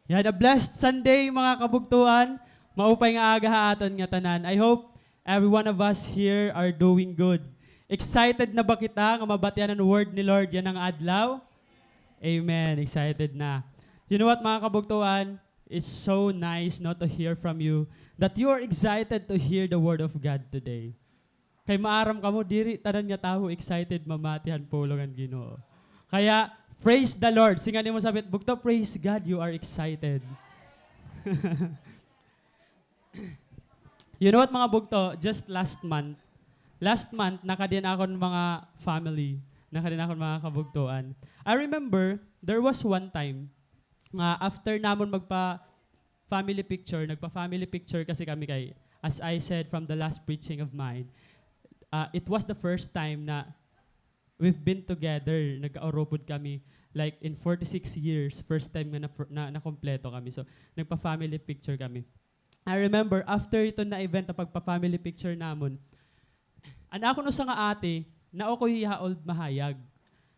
Yan, a blessed Sunday mga kabugtuan. Maupay nga aga haaton nga tanan. I hope every one of us here are doing good. Excited na ba kita nga mabatian ang word ni Lord yan ang adlaw? Amen. Excited na. You know what mga kabugtuan? It's so nice not to hear from you that you are excited to hear the word of God today. Kay maaram ka mo, diri tanan nga tao excited mamatihan pulungan Ginoo. Kaya, praise the Lord. Singan mo sabit, bugto, praise God, you are excited. You know what mga bugto, just last month, nakadin ako ng mga family, nakadin ako ng mga kabugtuan. I remember, there was one time, nga after namon nagpa-family picture kasi kami kay, as I said from the last preaching of mine, it was the first time na we've been together, nagka-oropod kami, like in 46 years, first time na kompleto kami. So, nagpa-family picture kami. I remember, after ito na event na pagpa-family picture namon, ako no sa nga ate, na ako old mahayag.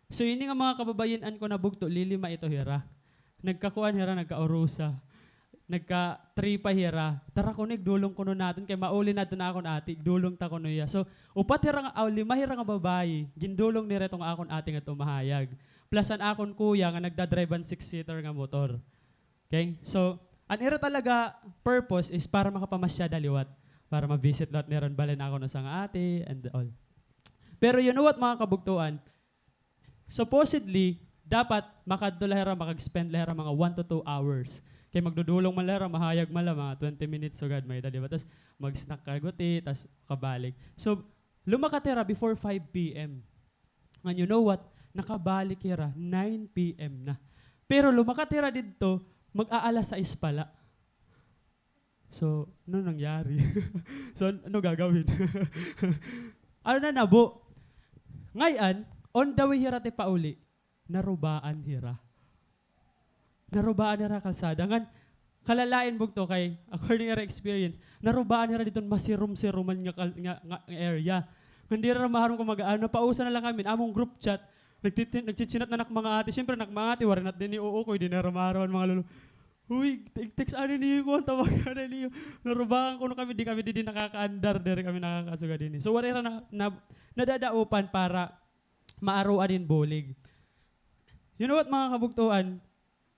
So, yun nga mga kababayan ko na bugto, lilima ito hira. Nagkakuan hira, nagka-orusa. Nagka-tripa hira. Tara ko dulong kuno natin, kay mauli natin na akon ate, dulong ta kuno ya. So, upat hira nga, lima hira nga babae, gindulong ni retong akon ate nga tumahayag. Plusan akon kuya nga nagdadrive ang 6-seater nga motor. Okay? So, ang ira talaga purpose is para makapamasya daliwat. Para ma-visit lot niran balen ako na sa nga ate and all. Pero you know what mga kabugtuan? Supposedly, dapat makadulahera, makag-spend lahera mga 1 to 2 hours. Kaya magdudulong man lahera, mahayag man lang, mga 20 minutes so God may diba? Tapos mag-snack kaguti, tapos kabalik. So, lumakatira before 5 p.m. And you know what? Nakabalik hira, 9 p.m. na. Pero lumakatira dito, mag-aalas 6 pala. So, ano nangyari? So, ano gagawin? Ano na nabo? Ngayon, on the way hira te pauli, narubaan hira. Narubaan hira kalsada. Ngan, kalalain bugto kay, according to experience, narubaan hira dito masirum-siruman nga area. Hindi ra maharong ko mag-ano, pausa na lang kami, among group chat, nagchichinat na mga ate. Siyempre, mga ate, warin natin ni uukoy, di na ramarawan mga lolo. Uy, text ano niyo ko, tawagan na niyo. Narubahan ko kami, di kami di nakakaandar, di kami nakakasuga din. So, warira na nadadaupan para maaruan din bulig. You know what mga kabugtuan?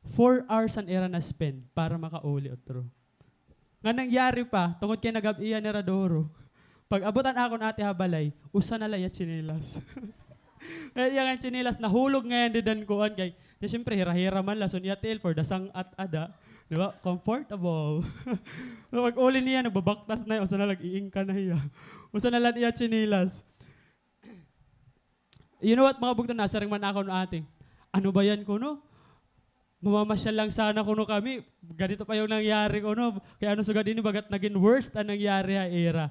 4 hours ang era na spend para makauli otro. Nga nangyari pa, tungod kay nag-abiya ni Radoro, pag abutan ako na ate habalay, usa na lang yung chinilas. Kaya yung chinilas, nahulog ngayon din kuhan kay, siyempre hira-hira man la, sun yatil for dasang at ada, di ba? Comfortable. So, pag uli niya, nagbabaktas na yun, usa na lang iingka na iya. Usa na lang iya chinilas. You know what mga bugto, nasa ring man ako na ate, ano ba yan ko no? Mamamasyal lang sana kuno kami. Ganito pa yung nangyari ko no. Kaya ano sugad ini bagat naging worst ang nangyari ha era.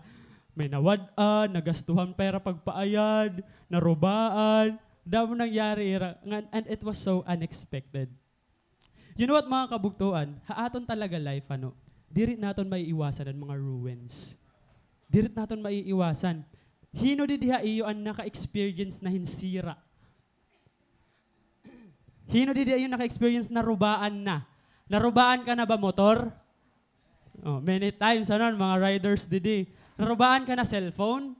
May nawad-an, nagastuhan pera pagpaayad, narubaan, damo nangyari era. And it was so unexpected. You know what mga kabugtuan? Haaton talaga life ano. Dirit naton maiiwasan ang mga ruins. Dirit naton maiiwasan. Hino di diha iyo ang naka-experience na hinsira. Hino di yung naka-experience na rubaan na. Narubaan ka na ba motor? Oh, many times ano, mga riders didi. Narubaan ka na cellphone?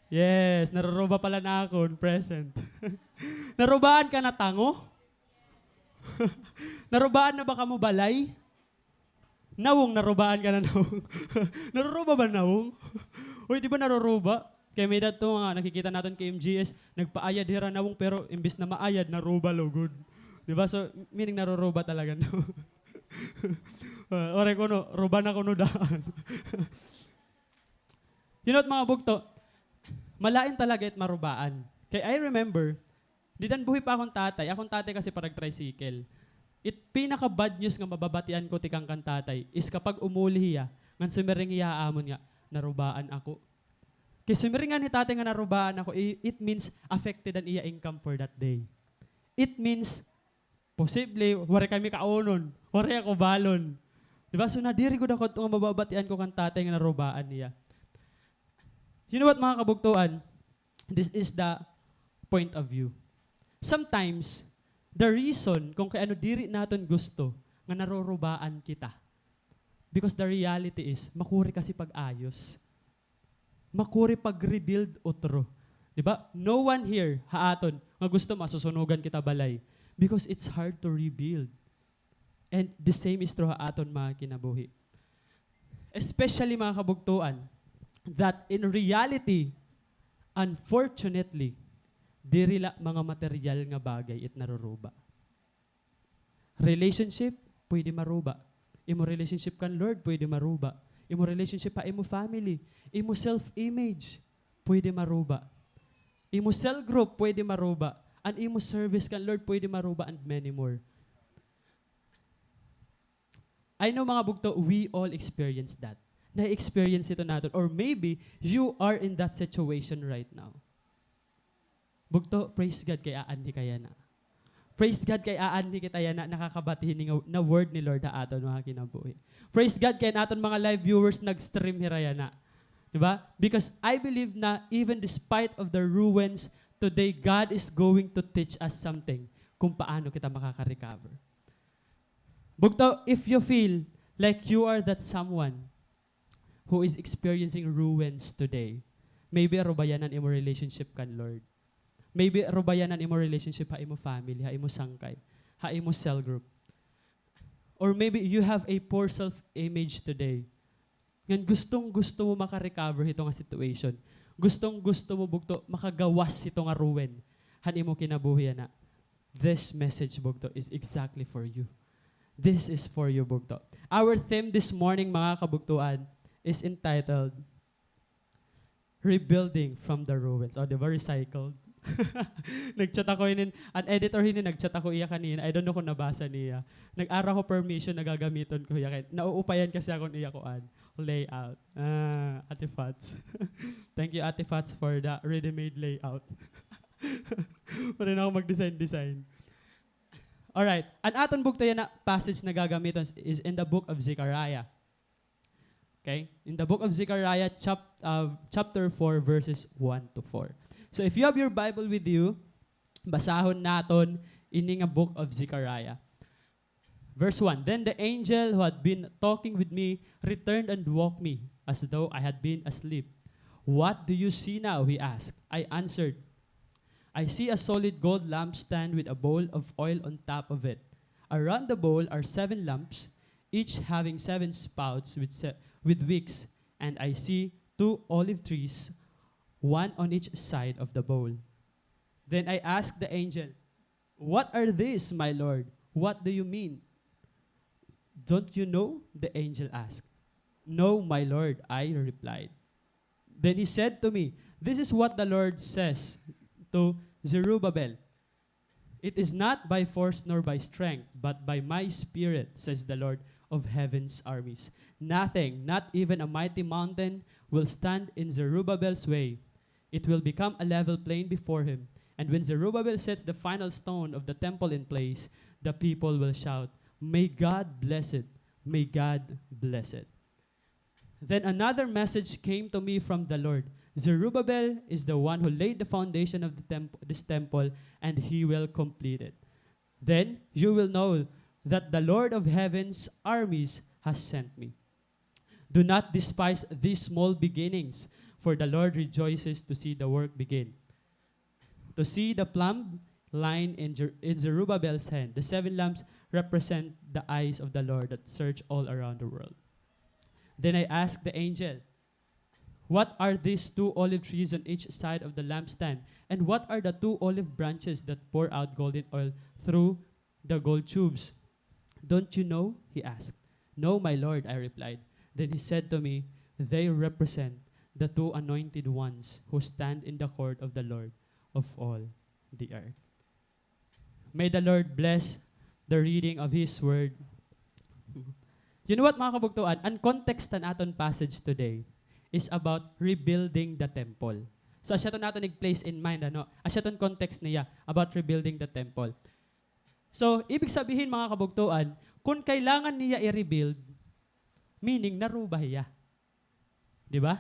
Yes, naruruba pala na ako, present. Narubaan ka na tango? Narubaan na ba ka mo balay? Nawong, narubaan ka na nawong. Naruruba ba nawong? Uy, di ba naruruba? Kaya may dato nga, nakikita natin kay MGS, nagpaayad hira nawong pero imbis na maayad, naruba lugod. Di ba? So, meaning naruruba talaga. No? Ore ko no, ruba na ko no daan. You know what mga bugto? Malain talaga at marubaan. Kaya I remember, didan buhi pa akong tatay kasi parang tricycle. Pinaka-bad news nga mababatian ko tikang kan tatay is kapag umuli hiya, ngan sumiring hiya amon nga, narubaan ako. Kaya sumiringan ni tatay nga narubaan ako, it means affected ang iya income for that day. It means, posible, wari kami kaunon, wari ako balon. Diba? So nadiri ko na ko itong mababatian ko kan tatay nga narubaan niya. You know what mga kabugtuan? This is the point of view. Sometimes, the reason kung kay ano diri naton gusto nga narorobaan kita. Because the reality is, makuri kasi pag-ayos. Makuri pag-rebuild otro. Diba? No one here, haaton, nga gusto masusunugan kita balay. Because it's hard to rebuild. And the same is true haaton mga kinabuhi. Especially mga kabugtuan, that in reality, unfortunately, dirila mga material nga bagay it naruruba. Relationship, pwede maruba. Imo relationship kan Lord, pwede maruba. Imo relationship pa imo family. Imo self-image, pwede maruba. Imo cell group, pwede maruba. And imo service kan Lord, pwede maruba and many more. I know mga bugto, we all experience that. Na-experience ito natin. Or maybe, you are in that situation right now. Bugto, praise God kay aan ni kaya na. Praise God kay aan ni kita yan na nakakabatihin na word ni Lord ha aton mga kinabuhi. Praise God kay naton mga live viewers nag-stream hiraya na. Diba? Because I believe na even despite of the ruins, today God is going to teach us something kung paano kita makaka-recover. Bugto, if you feel like you are that someone who is experiencing ruins today, maybe arubayanan imo relationship kan Lord. Maybe arubayanan imo relationship ha imo family, ha imo sangkay, ha imo cell group. Or maybe you have a poor self-image today. Ngan gustong-gusto mo maka-recover ito nga situation. Gustong-gusto mo bugto makagawas ito nga ruin. Han imo kinabuhi na. This message bugto is exactly for you. This is for you, bugto. Our theme this morning, mga kabugtuan, is entitled Rebuilding from the Ruins. O, diba? Recycled. Nag-chat ako yun, an editor yun, nag-chat ako iya kanina. I don't know kung nabasa niya. Nag-ara ko permission na gagamiton ko iya. Nauupayan kasi ako niya kuan. Layout. Ate Fats. Thank you, Ate Fats, for the ready-made layout. Parin ako mag-design. Alright, ang aton bugto yan na passage na gagamiton is in the book of Zechariah. Okay? In the book of Zechariah, chapter 4, verses 1 to 4. So if you have your Bible with you, basahon naton ini nga book of Zechariah. Verse 1, Then the angel who had been talking with me returned and woke me, as though I had been asleep. What do you see now? He asked. I answered, I see a solid gold lampstand with a bowl of oil on top of it. Around the bowl are 7 lamps, each having 7 spouts with wicks, and I see 2 olive trees, one on each side of the bowl. Then I asked the angel, What are these, my Lord? What do you mean? Don't you know? The angel asked. No, my Lord, I replied. Then he said to me, This is what the Lord says to Zerubbabel. It is not by force nor by strength, but by my spirit, says the Lord of heaven's armies. Nothing, not even a mighty mountain, will stand in Zerubbabel's way. It will become a level plain before him. And when Zerubbabel sets the final stone of the temple in place, the people will shout, May God bless it. May God bless it. Then another message came to me from the Lord. Zerubbabel is the one who laid the foundation of this temple, and he will complete it. Then you will know that the Lord of heaven's armies has sent me. Do not despise these small beginnings, for the Lord rejoices to see the work begin. To see the plumb line in Zerubbabel's hand, the 7 lamps represent the eyes of the Lord that search all around the world. Then I asked the angel, What are these 2 olive trees on each side of the lampstand? And what are the 2 olive branches that pour out golden oil through the gold tubes? Don't you know? He asked. No, my Lord, I replied. Then he said to me, They represent the 2 anointed ones who stand in the court of the Lord of all the earth. May the Lord bless the reading of His word. You know what, mga kabugtuan? Ang context na aton passage today is about rebuilding the temple. So asya to nato nag-place in mind, asya ton context niya about rebuilding the temple. So, ibig sabihin mga kabugtuan, kung kailangan niya i-rebuild, meaning naruba hiya. Di ba?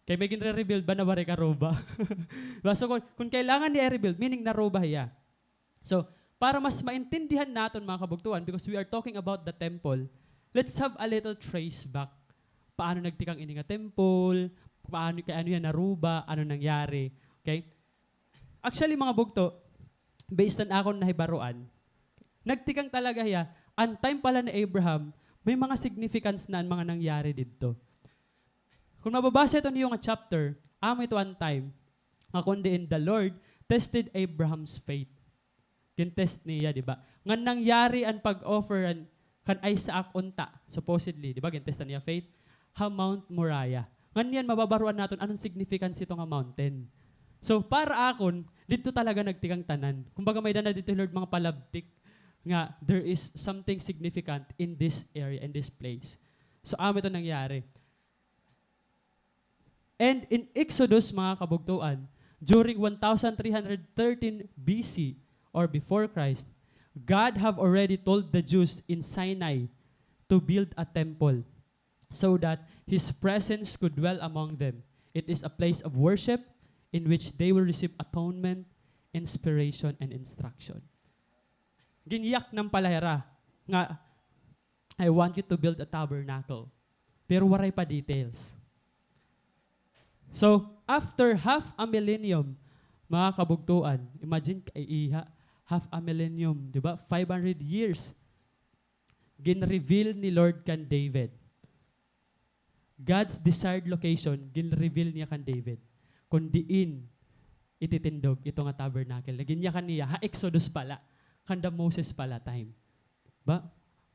Kaya may ginre-rebuild ba na bari ka ruba? Diba? So, kung kailangan niya i-rebuild, meaning naruba hiya. So, para mas maintindihan natin mga kabugtuan, because we are talking about the temple, let's have a little trace back. Paano nagtikang ini nga temple, paano yan naruba, ano nangyari. Okay? Actually mga bugto, based on akong nahibaruan, nagtikang talaga hiya, ang time pala ni Abraham, may mga significance na ang mga nangyari dito. Kung mababasa ito niyo nga chapter, ito ang time, kundi in the Lord tested Abraham's faith. Gintest niya, di ba? Nga nangyari ang pag-offer kan Isaac unta, supposedly, di ba? Gintestan niya faith. Mount Moriah. Nganyan, mababaruan natin anong significance ito nga mountain. So, para akon, dito talaga nagtikang tanan. Kumbaga may dana dito, Lord, mga palabtik, nga there is something significant in this area, in this place. So, ito nangyari. And in Exodus, mga kabugtuan, during 1313 BC, or before Christ, God have already told the Jews in Sinai to build a temple so that His presence could dwell among them. It is a place of worship in which they will receive atonement, inspiration, and instruction. Giniyak ng palahira nga, I want you to build a tabernacle. Pero waray pa details. So, after half a millennium, mga kabugtuan, imagine half a millennium, di ba? 500 years. Gin-reveal ni Lord kan David. God's desired location, gin-reveal niya kan David. Kung diin, ititindog ito nga tabernacle. Nagin niya kaniya, Exodus pala. Kanda Moses pala time. Ba?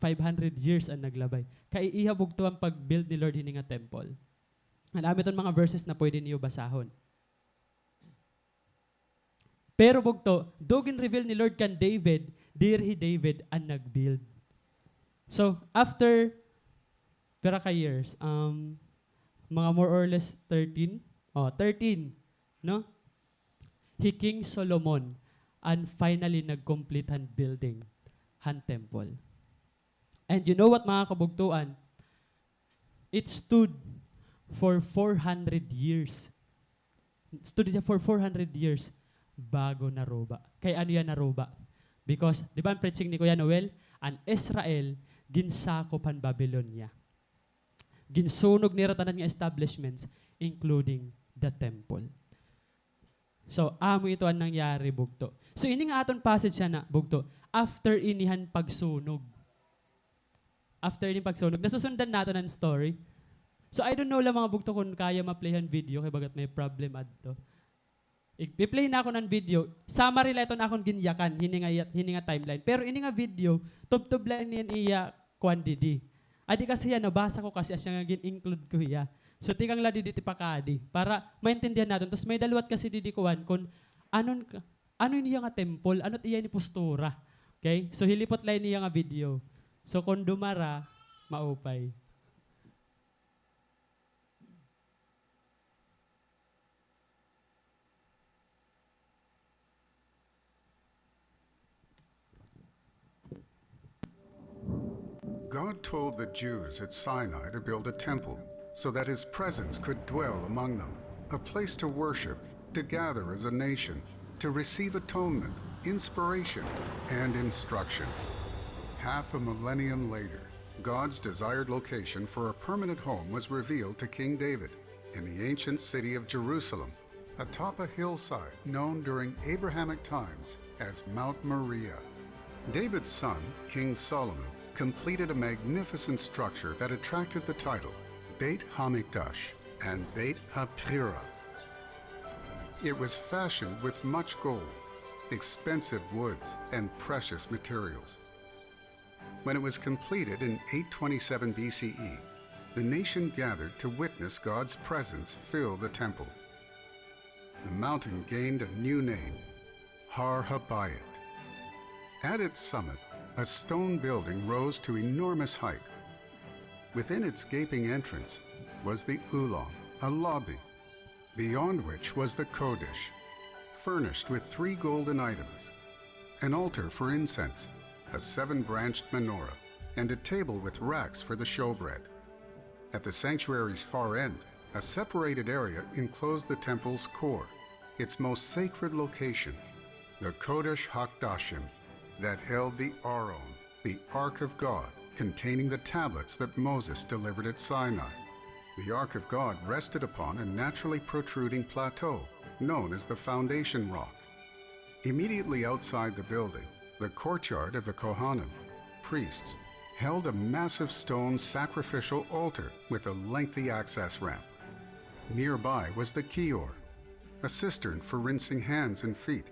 500 years ang naglabay. Kaiihabog to ang pag-build ni Lord hini nga temple. Alam itong mga verses na pwede niyo basahon. Pero bugto, dogin reveal ni Lord kan David, dirhi David ang nag-build. So, after ka years, mga more or less 13, no? King Solomon and finally nag-complete han building han temple. And you know what mga kabugtuan? It stood for 400 years. Stood niya for 400 years bago naroba. Kaya ano yan naroba? Because, di ba ang preaching ni Kuya Noel? An Israel, ginsakop ang Babylonia. Ginsunog ni ratanan nga establishments, including the temple. So, ito ang nangyari, bugto. So, ini nga aton passage siya na, bugto, after inihan pagsunog. After inihan pagsunog, nasusundan natin ang story. So, I don't know lang mga bugto kung kaya ma-playhan video, kaya bagat may problem adto. I-play na ako ng video. Summary lang ito na akong ginyakan, hininga timeline. Pero ini nga video, tub-tub lang niyan iya quantity. Adi kasi yan, nabasa ko kasi asya nga gin-include ko iya. So, tikang la didi tipakadi para maintindihan natin. Tapos may dalawat kasi didi kuwan kung ano niya nga temple, ano iya ni postura. Okay? So, hilipot lang niya nga video. So, kung dumara, maupay. God told the Jews at Sinai to build a temple so that His presence could dwell among them, a place to worship, to gather as a nation, to receive atonement, inspiration, and instruction. Half a millennium later, God's desired location for a permanent home was revealed to King David in the ancient city of Jerusalem, atop a hillside known during Abrahamic times as Mount Moriah. David's son, King Solomon, completed a magnificent structure that attracted the title Beit HaMikdash and Beit HaPrira. It was fashioned with much gold, expensive woods, and precious materials. When it was completed in 827 BCE, the nation gathered to witness God's presence fill the temple. The mountain gained a new name, Har Habayit. At its summit, a stone building rose to enormous height. Within its gaping entrance was the Ulam, a lobby, beyond which was the Kodesh, furnished with 3 golden items, an altar for incense, a 7-branched menorah, and a table with racks for the showbread. At the sanctuary's far end, a separated area enclosed the temple's core, its most sacred location, the Kodesh HaKodashim, that held the Aron, the Ark of God, containing the tablets that Moses delivered at Sinai. The Ark of God rested upon a naturally protruding plateau known as the Foundation Rock. Immediately outside the building, the courtyard of the Kohanim, priests, held a massive stone sacrificial altar with a lengthy access ramp. Nearby was the Kior, a cistern for rinsing hands and feet,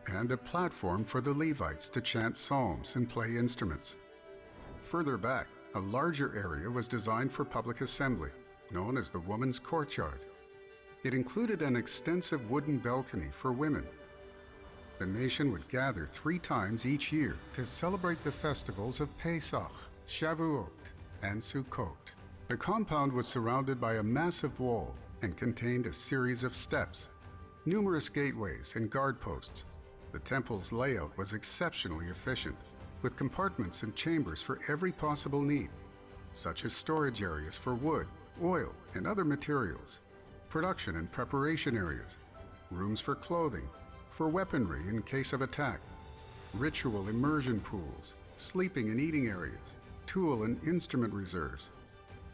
and a platform for the Levites to chant psalms and play instruments. Further back, a larger area was designed for public assembly, known as the Woman's Courtyard. It included an extensive wooden balcony for women. The nation would gather 3 times each year to celebrate the festivals of Pesach, Shavuot, and Sukkot. The compound was surrounded by a massive wall and contained a series of steps, numerous gateways and guard posts. The temple's layout was exceptionally efficient, with compartments and chambers for every possible need, such as storage areas for wood, oil, and other materials, production and preparation areas, rooms for clothing, for weaponry in case of attack, ritual immersion pools, sleeping and eating areas, tool and instrument reserves,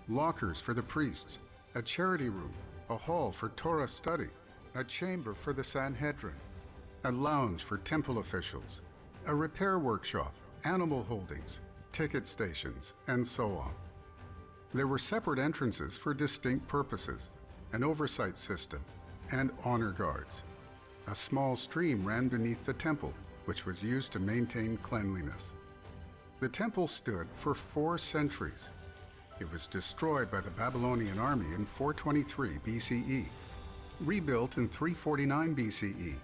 lockers for the priests, a charity room, a hall for Torah study, a chamber for the Sanhedrin, a lounge for temple officials, a repair workshop, animal holdings, ticket stations, and so on. There were separate entrances for distinct purposes, an oversight system, and honor guards. A small stream ran beneath the temple, which was used to maintain cleanliness. The temple stood for 4 centuries. It was destroyed by the Babylonian army in 423 BCE, rebuilt in 349 BCE,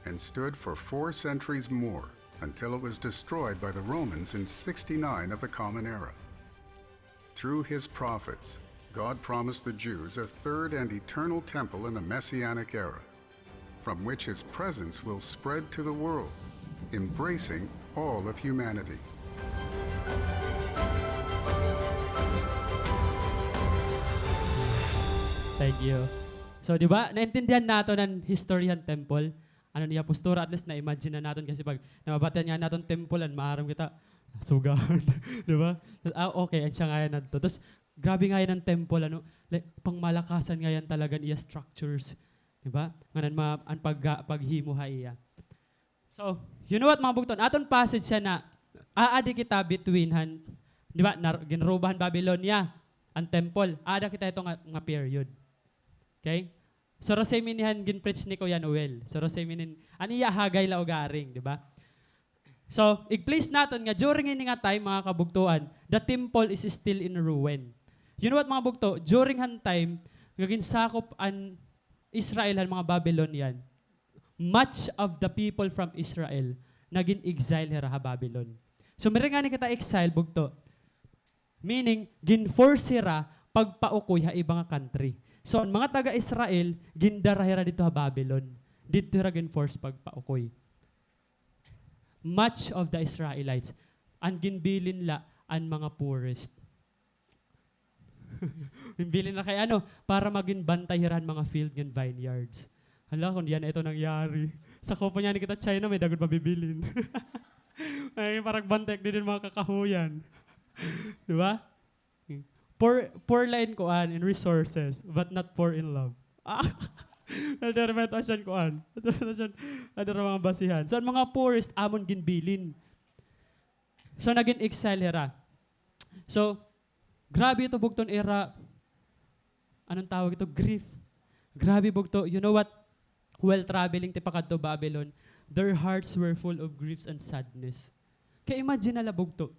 and stood for 4 centuries more until it was destroyed by the Romans in 69 of the Common Era. Through his prophets, God promised the Jews a third and eternal temple in the Messianic era, from which his presence will spread to the world, embracing all of humanity. Thank you. So, di ba, naintindihan nato ng historian temple. Ano niya, postura, at least na-imagine na natin kasi pag namabatan nga natin temple, maaram kita, sugahan. Di ba? Okay, ang siya nga yan nato. Tapos, grabe nga yan ng temple, ano, like, pangmalakasan nga yan talaga niya structures. Di ba? Ngayon, ang paghimuha iya. So, you know what mga bugton? Aton passage siya na, aadi kita between, di ba, ginrobahan Babylonia, ang temple. Aada kita ito nga period. Okay? So, Roseminihan gin-preach ni Kuya Noel. So, Roseminin, aniya hagay la ugaring, di ba? So, i-place natin nga, during ini nga time, mga kabugtuan, the temple is still in ruin. You know what, mga bugto? During han time, gagin sakop an Israel, han mga Babylonian, much of the people from Israel, naging exile hera ha Babylon. So, meron nga ni kita exile, bugto. Meaning, gin-force hera pagpaukoy ha ibang country. So, ang mga taga-Israel, gindarahira dito ha Babylon. Dito hira gin-force pagpaukoy. Much of the Israelites, ang ginbilin la ang mga poorest. Ginbilin na kay ano, para maging bantayiran mga field and vineyards. Hala, kung yan ito nangyari. Sa kopo niya ni kita China, may dagon mabibilin. Ay, parang bantek din mga kakahuyan. Di ba? Poor line ko in resources, but not poor in love. Nadaramatasyon ko Nadara mga basihan. So, ang mga poorest, amon ginbilin. So, naging exile hera. So, grabe ito bugton era. Anong tawag ito? Grief. Grabe bugto. You know what? While traveling tipakad to Babylon, their hearts were full of griefs and sadness. Kaya imagine na bugto.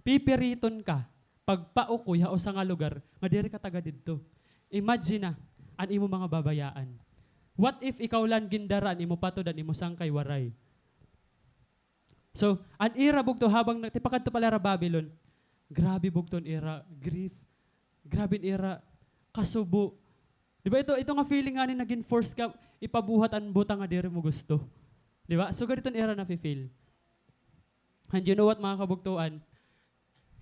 Pipiriton ka pagpaukoy o sa nga lugar, nga diri ka taga didto. Imagine na, an imo mga babayaan. What if ikaw lang gindaran, imo patodan, imo sangkay waray? So, an era bugto, habang tipakad to pala Babylon, grabe bugton era, grief, grabe era, kasubo. Di ba ito nga feeling nga ni naging force ka, ipabuhat ang butang nga diri mo gusto. Di ba? So, ganito era na feel. And you know what mga kabugtuan?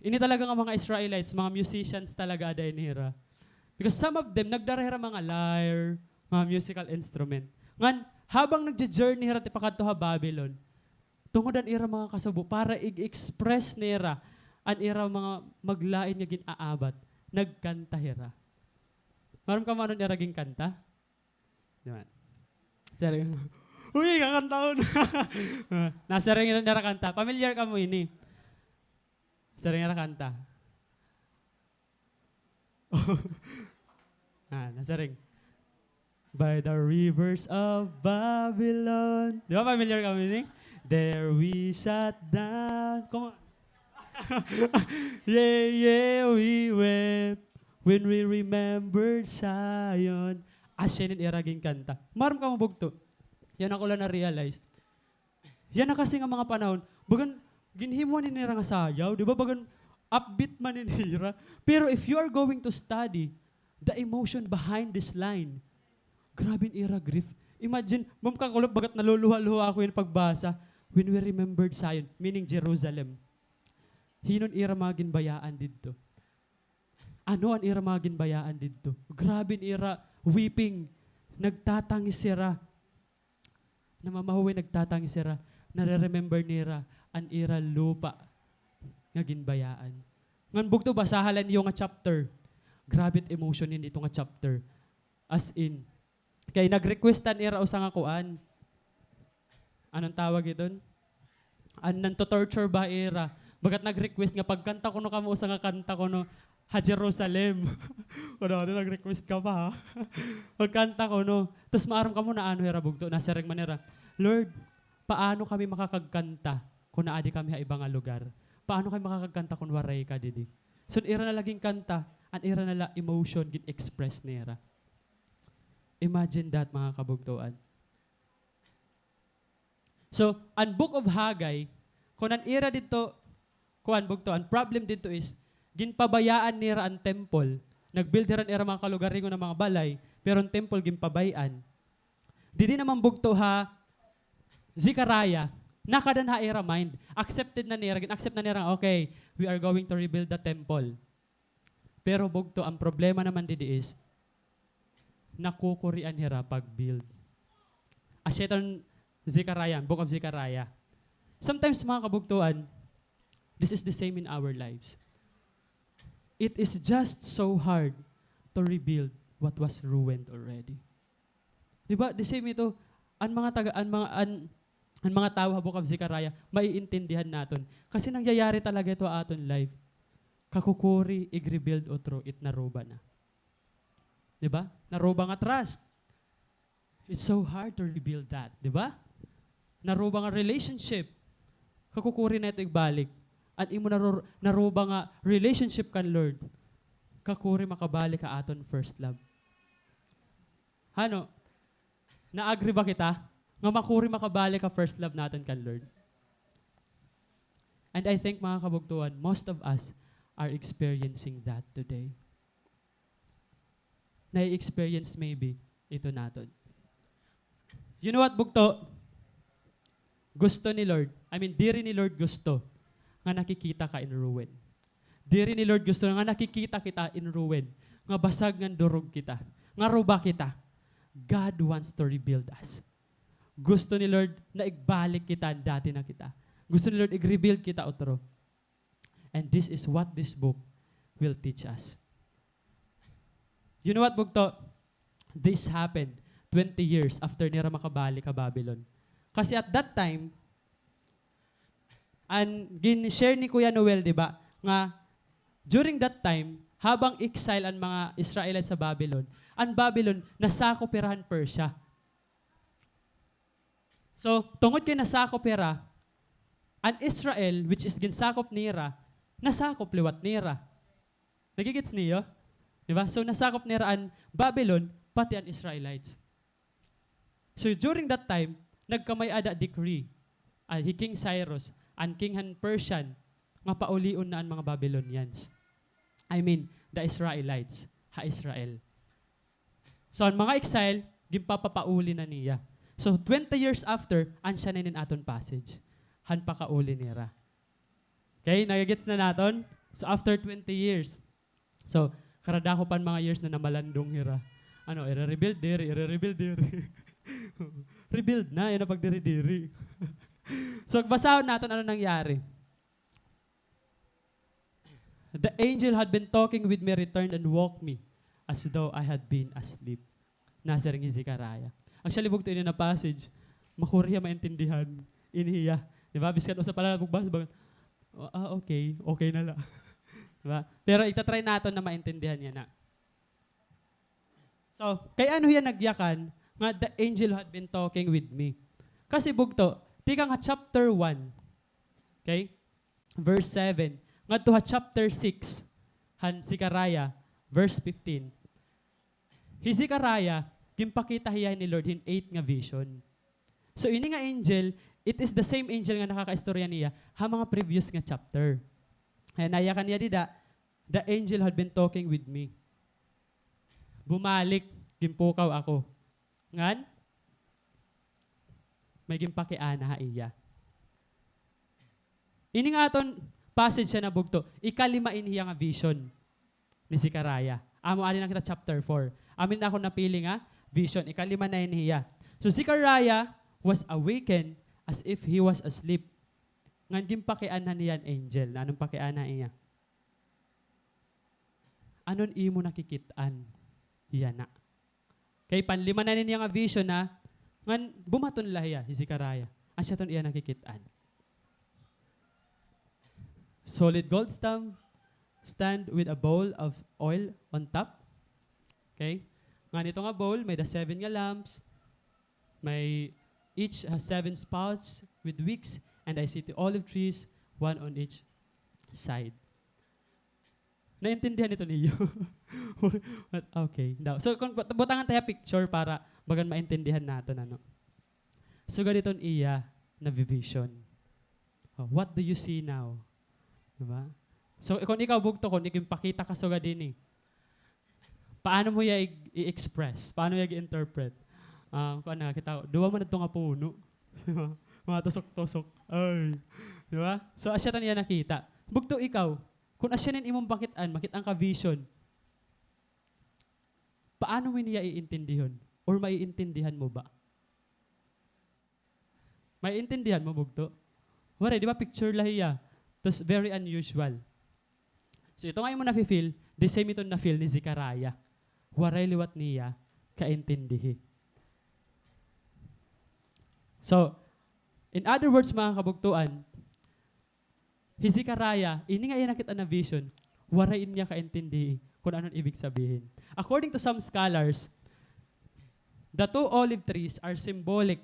Ini talaga nga mga Israelites, mga musicians talaga ada inira. Because some of them, nagdarahira mga lyre, mga musical instrument. Ngan, habang nagja-journey hira tipakadto ha Babylon, tungod an ira mga kasabo para i-express nira an ira mga maglain nga ginaabat, nagkanta hira. Maram ka manon ira ging kanta? Di ba? Seryo. Uy, kakanta ko na. Nasa ring nira kanta. Familiar ka mo ini. Sa ring nira kanta. Nasa ring. By the rivers of Babylon. Di ba familiar ka mo ini? There we sat down. Come on. Yeah, yeah, we wept when we remembered Zion. Asya nin iraging kanta. Maram ka mabugto. Yan ako lang na-realize. Yan na kasi nga mga panahon. Bagan, ginhimo ni nira nga sayaw. Di ba? Bagan, upbeat man ni nira. Pero if you are going to study the emotion behind this line, grabe ira grief. Imagine, ma'am kakulap, bagat naluluha-luha ako yung pagbasa. When we remembered Zion, meaning Jerusalem. Hinon ira mga ginbayaan dito. Ano ang ira mga ginbayaan dito? Grabe ira weeping. Nagtatangis sira. Namamahuwi nagtatangis sira. Nare-remember nira ang ira lupa nga ginbayaan. Ngan bugto basahalan yung nga chapter. Grabe emotion in ito nga chapter. As in, kay nag-requestan ira usa nga kuan. Anong tawag ito? Anong torture ba ira? Bagat nag-request nga pagkanta ko no kamo usa nga kanta ko no ha Jerusalem. Ano nag-request ka pa ha? Pagkanta ko no. Tapos maaram ka mo na ano hera bugto nasa reng manera. Lord, paano kami makakagkanta kung naadi kami ha ibang nga lugar? Paano kami makakagkanta kung waray ka didi? So ira na laging kanta, an ira na la emotion gin express nera. Imagine that, mga kabugtuan. So, ang Book of Haggai, kung ang ira dito, kuan bugtuan, problem dito is, ginpabayaan nira ang temple. Nagbuilderan ira mga kalugaringo ng mga balay, pero ang temple ginpabayaan. Didi naman bugto ha, Zechariah, nakadan ha ira mind. Accepted na nira, accept na nira, okay, we are going to rebuild the temple. Pero bugto, ang problema naman didi is, nakukurian hira pag-build. Asya itong Zechariah, Book of Zechariah. Sometimes mga kabugtuan, this is the same in our lives. It is just so hard to rebuild what was ruined already. Diba? The same ito, ang mga tao sa Book of Zechariah, maiintindihan natin. Kasi nangyayari talaga ito aton life. Kakukuri, i-rebuild otro, it naroba na. Diba? Naroba nga trust. It's so hard to rebuild that. Diba? Naroba nga relationship. Kakukuri na ito igbalik. At imo naroba nga relationship kan Lord. Kakuri makabalik ka aton first love. Ano? Na-agree ba kita? Nga makuri makabalik ka first love natin kan Lord. And I think mga kabugtuan, most of us are experiencing that today. Na-experience maybe ito natin. You know what, bugto? Gusto ni Lord, diri ni Lord gusto nga nakikita ka in ruin. Diri ni Lord gusto nga nakikita kita in ruin. Nga basag nga durog kita. Nga ruba kita. God wants to rebuild us. Gusto ni Lord na igbalik kita dati na kita. Gusto ni Lord i-rebuild kita otro. And this is what this book will teach us. You know what, bugto? This happened 20 years after nira makabalik ka Babylon. Kasi at that time, gin-share ni Kuya Noel, di ba, nga during that time, habang exile ang mga Israelites sa Babylon, ang Babylon nasakop irahan Persia. So, tungod kay nasakop ira, ang Israel, which is ginsakop nira, nasakop liwat nira. Nagigits niyo? Diba? So, nasakop nira ang Babylon, pati ang Israelites. So, during that time, nagkamay ada decree, King Cyrus, ang King Han Persian, nga paulion na ang mga Babylonians. The Israelites, ha-Israel. So, ang mga exile, gimpapapauli na niya. So, 20 years after, ansya na aton passage. Han pakauli nira. Okay, nagigits na naton? So, after 20 years. So, karadako pan mga years na namalandong hira. Ire-rebuild diri. Rebuild na, yun na pagdiri-diri. So, basahon natin ano nangyari. The angel had been talking with me, returned and woke me as though I had been asleep. Nasa ring Zechariah. Actually, bugto na passage. Makuriya maintindihan. Inihiya. Diba? Biskan o sa pala bugbas. Okay. Okay na lang. Diba? Pero itatry natin na maintindihan niya na. So, kay ano yan nagyakan? Nga the angel had been talking with me. Kasi bugto, tika nga chapter 1. Okay? Verse 7. Nga tuha chapter 6. Han Zechariah, verse 15. Hi Zechariah, gimpakita hiya ni Lord in 8 nga vision. So, ini nga angel, it is the same angel nga nakakaistorya niya ha mga previous nga chapter. Kaya nayakan niya dida, the angel had been talking with me. Bumalik, gimpukaw ako. Ngan? May gimpakiana ha iya. Ini nga aton passage siya na bugto. Ikalima iniya nga vision ni Zechariah. Amo ali na kita chapter 4. Amin na ako napili nga vision. Ikalima na iniya. So Zechariah was awakened as if he was asleep. Ngan gimpakiana niyan angel. Anong pakiana iya? Anon imo nakikitaan? Iyan na. Kay panlima na niya nga vision na ngan bumaton lahiya si Zechariah. Asya ton iya nakikitaan. Solid gold stand with a bowl of oil on top. Okay? Nga nito nga bowl, may the 7 nga lamps. May each has 7 spouts with wicks, and I see the olive trees, one on each side. Naintindihan nito niyo? Okay. So, kung butangan tayo picture para bagan maintindihan natin ano. So, ganiton iya na vision. Oh, what do you see now? Diba? So, kung ikaw bugto ko, pakita ka suga din eh. Paano mo ya i-express? Paano ya i-interpret? Kung ano, kita, duwa mo na ito nga puno. Mga tusok-tusok. Ay. Diba? So, asya ta niya nakita. Bugto ikaw, kung asya nin imong bakitan, makitang ka vision, paano mo niya iintindihon? Or maiintindihan mo ba? Maiintindihan mo bugto? Wala, di ba picture lahiya? Tapos very unusual. So ito nga yung mo na-feel, the same ito na-feel ni Zechariah. Waray liwat niya, kaintindihi. So, in other words mga kabugtuan, Zechariah, ini nga yung nakita na vision, waray niya kaintindihi kung anong ibig sabihin. According to some scholars, the 2 olive trees are symbolic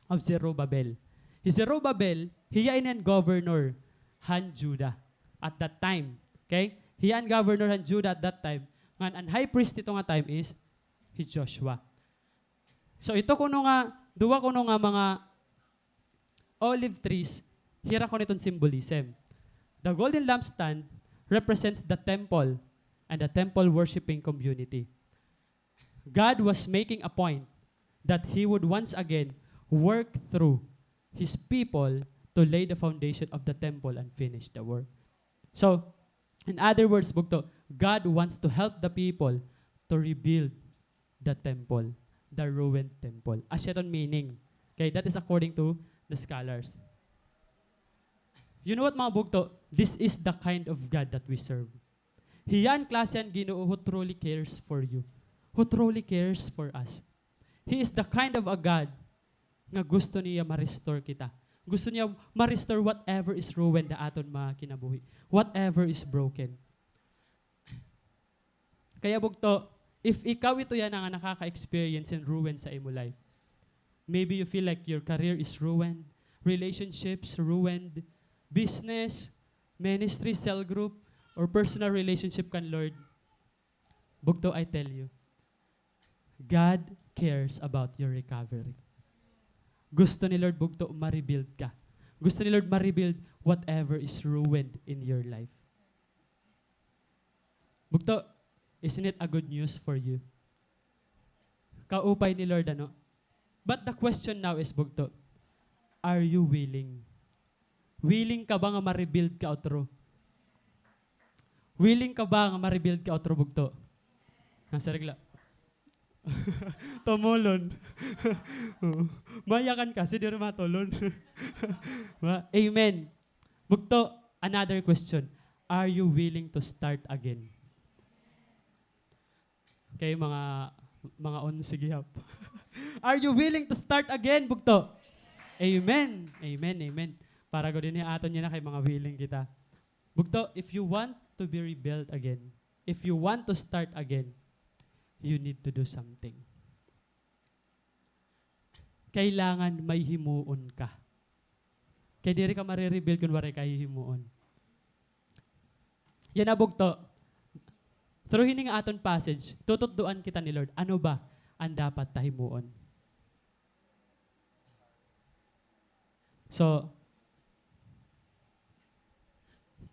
of Zerubbabel. Zerubbabel, hiya inan governor, Han Judah at that time. Okay? Hiyan governor Han Judah at that time. Ngan ang high priest ito nga time is Joshua. So ito kuno nga, duwa kuno nga mga olive trees, hira ko nitong symbolism. The golden lampstand represents the temple and the temple worshiping community. God was making a point that He would once again work through His people to lay the foundation of the temple and finish the work. So, in other words, bugto, God wants to help the people to rebuild the temple, the ruined temple. Asyaton meaning. Okay, that is according to the scholars. You know what mga bugto? This is the kind of God that we serve. Hiyan klase yan Ginoo who truly cares for you. Who truly cares for us. He is the kind of a God nga gusto niya ma-restore kita. Gusto niya ma-restore whatever is ruined na aton mga kinabuhi. Whatever is broken. Kaya bugto, if ikaw ito yan ang nakaka-experience in ruin sa imo life, maybe you feel like your career is ruined, relationships ruined, business, ministry, cell group, or personal relationship kan Lord. Bugto, I tell you, God cares about your recovery. Gusto ni Lord bugto ma-rebuild ka. Gusto ni Lord ma-rebuild whatever is ruined in your life. Bugto, isn't it a good news for you? Kaupay ni Lord ano? But the question now is bugto, are you willing? Willing ka ba nga ma-rebuild ka outro? Willing ka ba nga ma-rebuild ka outro bugto? Nasa regla. Tumulon. Oo. Mayakan kasi, di rin matulon. Amen. Bugto, another question. Are you willing to start again? Kay mga sige hap. Are you willing to start again, Bugto? Amen. Amen, amen. Para ko din aton niya na kay mga willing kita. Bugto, if you want to be rebuilt again, if you want to start again, you need to do something. Kailangan may himuon ka. Kaya diri ka marirebuild kung wari ka himuon. Yan na Bugto. Through hining aton passage, tutudduan kita ni Lord, ano ba ang dapat tahimuon? So,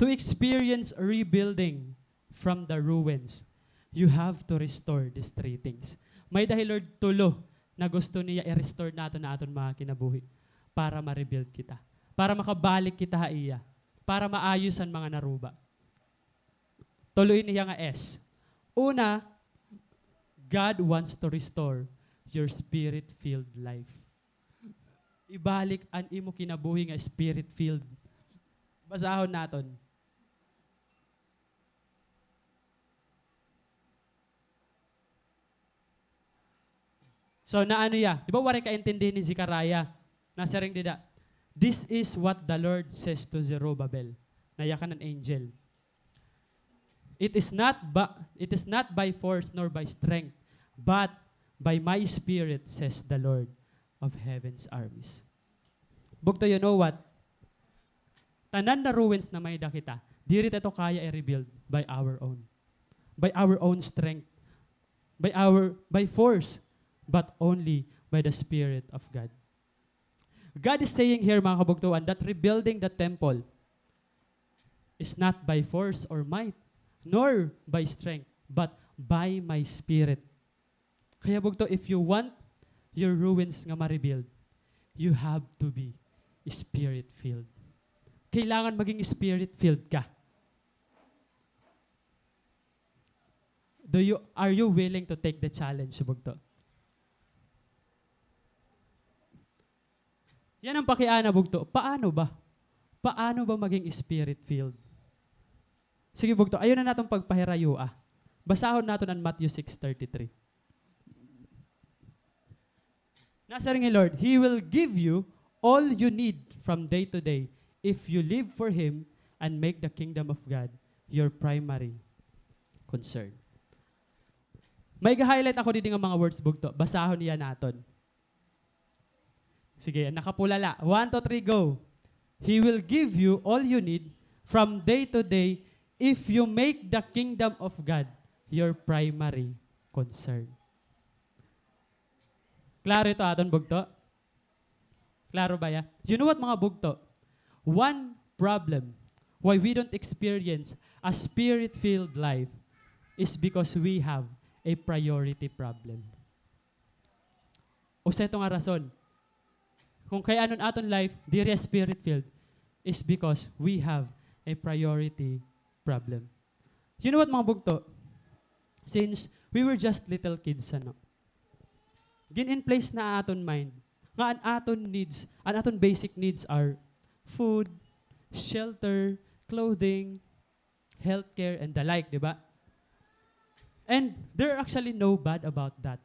to experience rebuilding from the ruins, you have to restore these three things. May dahil Lord tulo na gusto niya i-restore nato na aton mga kinabuhi para ma-rebuild kita. Para makabalik kita iya. Para maayos ang mga naruba. Tuloy niya nga S. Una, God wants to restore your spirit-filled life. Ibalik ang imo kinabuhi nga spirit-filled. Basahon naton. So naano ya? Di ba wari ka intindihin ni Zechariah? Nasa ring dida. This is what the Lord says to Zerubbabel. Nayakan ng angel. It is not by force nor by strength, but by my spirit, says the Lord of heaven's armies. Bugto, you know what? Tanan na ruins na may dakita, diri ito kaya i-rebuild by our own. By our own strength. By force, but only by the Spirit of God. God is saying here, mga kabugtuan, that rebuilding the temple is not by force or might, nor by strength, but by my Spirit. Kaya bugto, if you want your ruins nga ma-rebuild, you have to be Spirit-filled. Kailangan maging Spirit-filled ka. Are you willing to take the challenge, bugto? Yan ang pakiana, bugto. Paano ba? Paano ba maging Spirit-filled? Sige, bugto. Ayun na natong pagpahirayo. Basahon nato ang Matthew 6:33. Nasa ring Lord, He will give you all you need from day to day if you live for Him and make the kingdom of God your primary concern. May ga-highlight ako dito ng mga words, bugto. Basahon niya naton. Sige, nakapulala. 1, 2, 3, go. He will give you all you need from day to day if you make the kingdom of God your primary concern. Klaro ito aton, bugto? Klaro ba ya? You know what, mga bugto? One problem why we don't experience a spirit-filled life is because we have a priority problem. O sa ito nga rason, kung kaya anon aton life, diri spirit-filled, is because we have a priority problem. You know what, mga bugto? Since we were just little kids, gin-in place na aton mind, nga ang aton basic needs are food, shelter, clothing, healthcare, and the like, di ba? And there are actually no bad about that.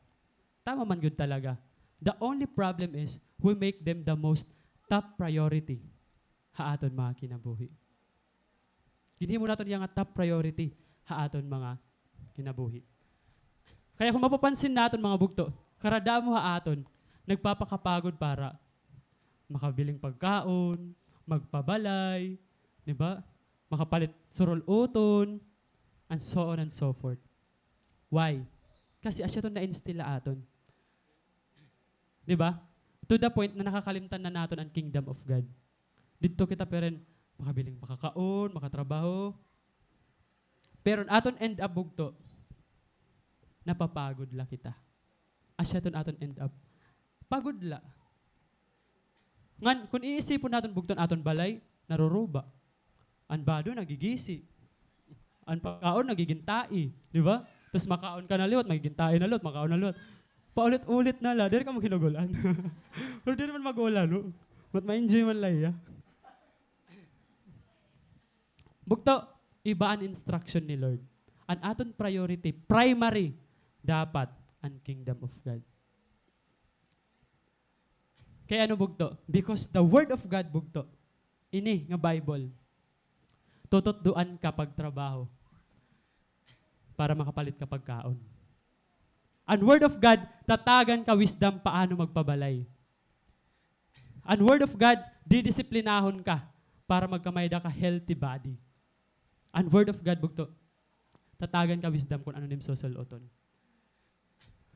Tama man good talaga. The only problem is, we make them the most top priority ha aton mga kinabuhi. Hindi mo natin yung top priority ha aton mga kinabuhi. Kaya kung mapapansin natin mga bugto, karada mo ha aton, nagpapakapagod para makabiling pagkaon, magpabalay, di ba? Makapalit surol uton, and so on and so forth. Why? Kasi asya ito na-instilla aton. Di ba? To the point na nakakalimtan na naton ang kingdom of God. Dito kita peren makabiling makakaon, makatrabaho. Pero aton end up bugto, napapagod la kita. Asya ton aton end up. Pagod la. Ngan, kung iisipon naton bugton aton balay, naruruba. Ang bado nagigisi. Ang pagkaon nagigintai. Di ba? Tapos makaon ka na liwat, magigintai na liwat, makaon na liwat. paulit-ulit na la, diri ka mo ginugulan. Pero di naman magula, no? But ma-enjoy man lang, ya. Bugto, iba ang instruction ni Lord. Ang aton priority, primary, dapat ang kingdom of God. Kaya ano bugto? Because the word of God bugto. Ini nga Bible. Tututduan ka pagtrabaho para makapalit ka pagkaon. Ang word of God, tatagan ka wisdom paano magpabalay. Ang word of God, didisiplinahon ka para magkamayda ka healthy body. Ang word of God bugto, tatagan ka wisdom kung ano nim susuluton.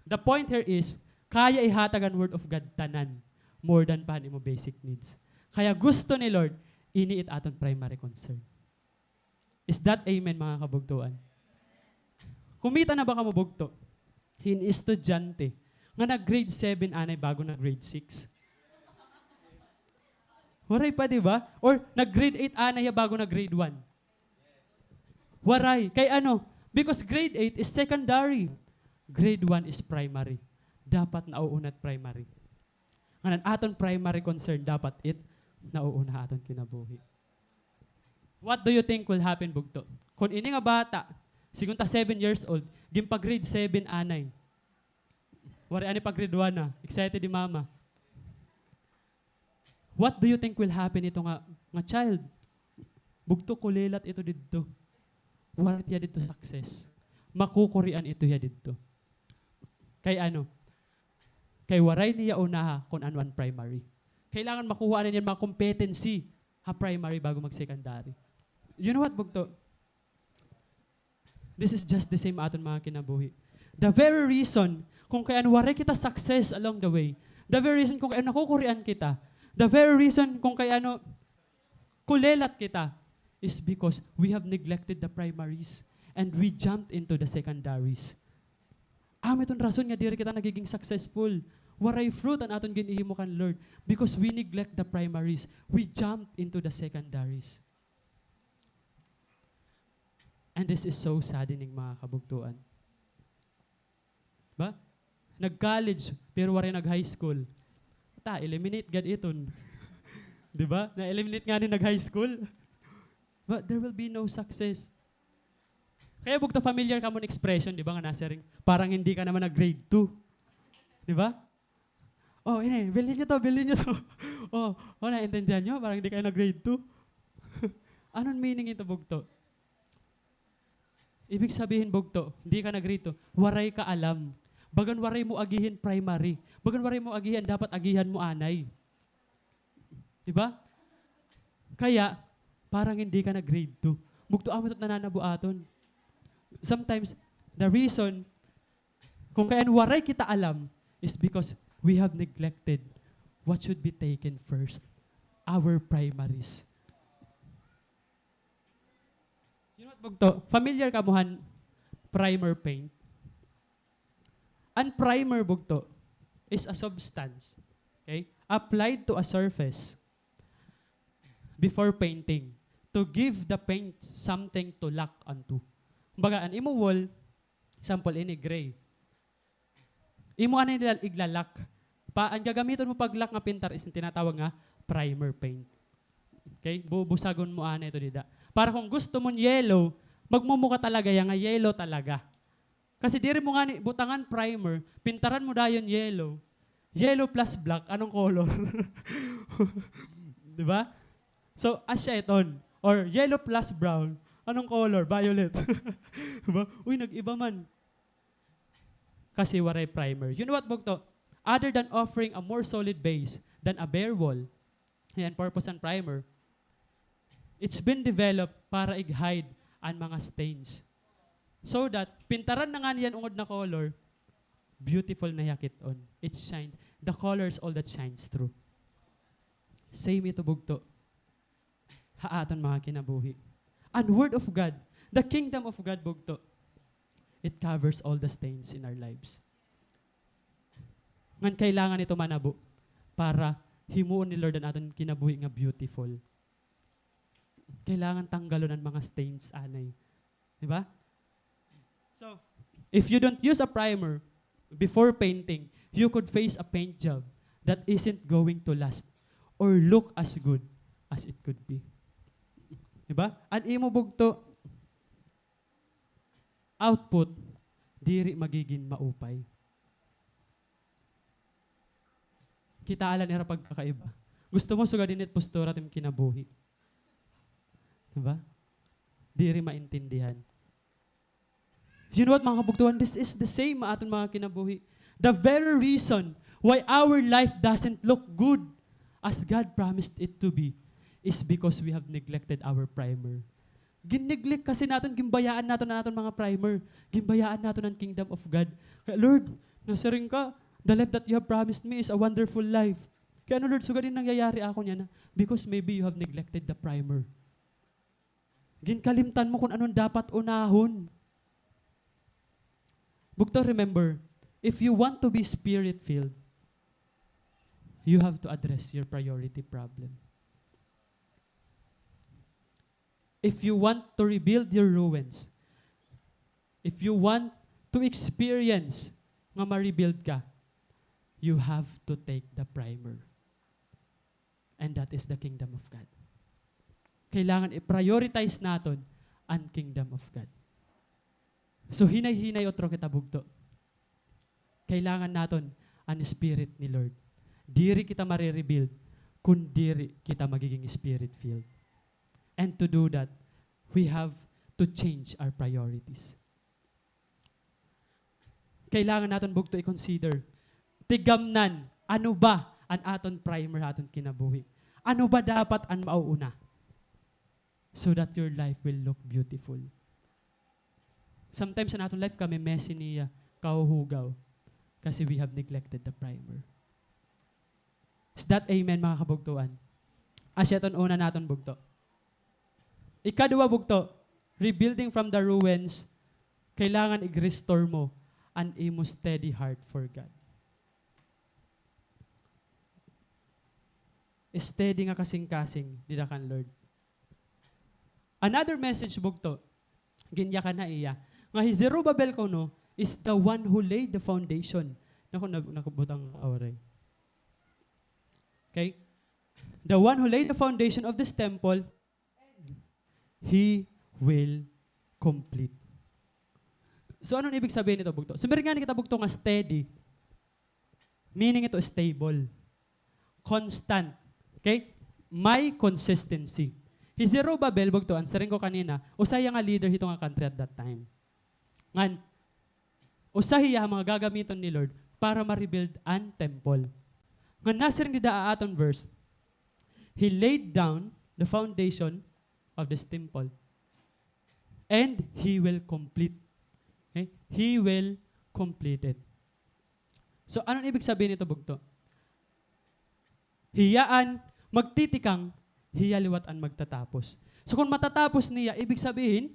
The point here is, kaya ihatag ang word of God tanan more than pa mo basic needs. Kaya gusto ni Lord, iniit aton primary concern. Is that amen mga kabugtuan? Kumita na ba ka mo bugto? Hin estudyante nga nag grade 7 anay bago na grade 6. Waray pa, di ba? Or nag grade 8 anay bago na grade 1. Waray. Kay ano? Because grade 8 is secondary. Grade 1 is primary. Dapat nauunat primary. Ngayon, aton primary concern, dapat nauuna aton kinabuhi. What do you think will happen, bugto? Kung ini nga bata, sigunta 7 years old, gimpa grade 7 anay. Wari ani pa grade 1 na. Excited di mama. What do you think will happen ito nga child? Bugto kulilat ito didto. Warit ya dito success. Makukurian ito ya didto. Kay ano? Kay waray niya unaha kung ano ang primary. Kailangan makuha na niyan mga competency ha primary bago mag-secondary. You know what, bugto? This is just the same aton mga kinabuhi. The very reason kung kaya waray kita success along the way, the very reason kung kaya nakukurian kita, the very reason kung kaya kulelat kita, is because we have neglected the primaries and we jumped into the secondaries. Itong rason nga diri kita nagiging successful. Waray fruit ang aton ginihimo kan Lord because we neglect the primaries. We jump into the secondaries. And this is so saddening mga kabugtuan. Ba? Nag-college pero waray nag-high school. Eliminate gad iton. Di ba? Na-eliminate nga ni nag-high school. But there will be no success. Kaya bugto familiar ka mo expression, di ba nga nasa ring, parang hindi ka naman nag-grade 2. Di ba? Oh, bilhin nyo to. Naintindihan nyo? Parang hindi kayo nag-grade 2. Anong meaning ito, bugto? Ibig sabihin, bugto, hindi ka nag-grade 2, waray ka alam. Bagan waray mo agihin primary. Bagan waray mo agihan, dapat agihan mo anay. Di ba? Kaya, parang hindi ka nag-grade 2. Bugto amot at nananabuaton. Sometimes, the reason kung kaya waray kita alam is because we have neglected what should be taken first. Our primaries. You know what, bugto? Familiar ka muhan primer paint? Ang primer, bugto, is a substance, okay, applied to a surface before painting to give the paint something to lock onto. Kumbaga, an imo wall, example, ini gray. Imo ano nila iglalak. Ang gagamiton mo pag lock nga pintar is tinatawag nga primer paint. Okay? Bubusagon mo ana ito dida. Para kung gusto mo yellow, magmumuka talaga yang nga yellow talaga. Kasi diri mo nga ni butangan primer, pintaran mo dayon yellow. Yellow plus black, anong color? Di ba? So, aceton or yellow plus brown, anong color? Violet. Diba? Uy, nag-iba man. Kasi waray primer. You know what, bugto? Other than offering a more solid base than a bare wall, yan, purpose and primer, it's been developed para i-hide ang mga stains. So that, pintaran na nga niyan ungod na color, beautiful na yakit on. It shines. The color is all that shines through. Same ito, bugto. Haatan mga kinabuhi. And word of God, the kingdom of God, bugto, it covers all the stains in our lives. Ngan kailangan ito manabo para himuon ni Lord ang aton kinabuhi nga beautiful. Kailangan tanggalon ang mga stains anay. Di ba? So, if you don't use a primer, before painting, you could face a paint job that isn't going to last or look as good as it could be. Diba? Ang imo bugto, output, diri magiging maupay. Kita ala nira pagkakaiba. Gusto mo sugadin it postura tim kinabuhi. Diba? Diri maintindihan. You know what mga kabugtuan? This is the same aton mga kinabuhi. The very reason why our life doesn't look good as God promised it to be is because we have neglected our primer. Gin-neglect kasi natin, gimbayaan natin na natin mga primer. Gimbayaan natin ang kingdom of God. Kaya Lord, nasaring ka, the life that you have promised me is a wonderful life. Kaya ano Lord, so ganun nangyayari ako niya na because maybe you have neglected the primer. Ginkalimtan mo kung anong dapat unahon. Bukto, remember, if you want to be spirit-filled, you have to address your priority problem. If you want to rebuild your ruins, if you want to experience nga ma-rebuild ka, you have to take the primer. And that is the kingdom of God. Kailangan i-prioritize natin ang kingdom of God. So hinay-hinay otro kita bugto. Kailangan natin ang spirit ni Lord. Diri kita marirebuild kung diri kita magiging spirit-filled. And to do that, we have to change our priorities. Kailangan natin bugto i-consider. Tigamnan, ano ba ang aton primer aton kinabuhi? Ano ba dapat ang mauuna? So that your life will look beautiful. Sometimes in aton life kami messy niya, kahuhugaw. Kasi we have neglected the primer. Is that amen mga kabugtuan? Asya ton una naton bugto. Ikadua bugto, rebuilding from the ruins, kailangan i-restore mo an imo steady heart for God. Steady nga kasing-kasing, dida kan Lord. Another message bugto, ginya ka na iya, nga si Zerubbabel ko no, is the one who laid the foundation. Naku, nakabutang awray. Okay? The one who laid the foundation of this temple, He will complete. So, anong ibig sabihin nito, bugto? Sabi nga kita bugto nga steady, meaning ito stable, constant, okay? May consistency. Si Zerubbabel, bugto, answering ko kanina, usaya nga leader hito nga country at that time. Ngan, usahiya mga gagamiton ni Lord para ma-rebuild an temple. Ngan, nasiring ni aton verse, He laid down the foundation of this temple. And He will complete. Okay? He will complete it. So, anong ibig sabihin nito, bugto? Hiyaan, magtitikang, hiyaliwatan magtatapos. So, kung matatapos niya, ibig sabihin,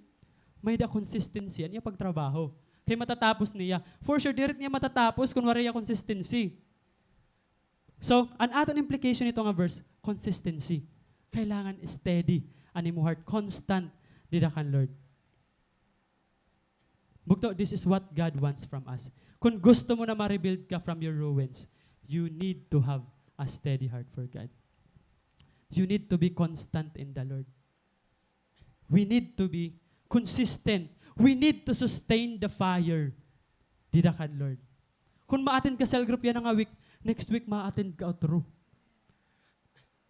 may the consistency. Ano yung pagtrabaho? Kaya matatapos niya. For sure, direct niya matatapos kung wala yung consistency. So, an aton implication nito nga verse, consistency. Kailangan steady. Ani mo heart, constant, dida kan Lord. Bugto, this is what God wants from us. Kung gusto mo na ma-rebuild ka from your ruins, you need to have a steady heart for God. You need to be constant in the Lord. We need to be consistent. We need to sustain the fire. Dida kan Lord. Kung ma-attend ka cell group yan nga week, next week ma-attend ka outro.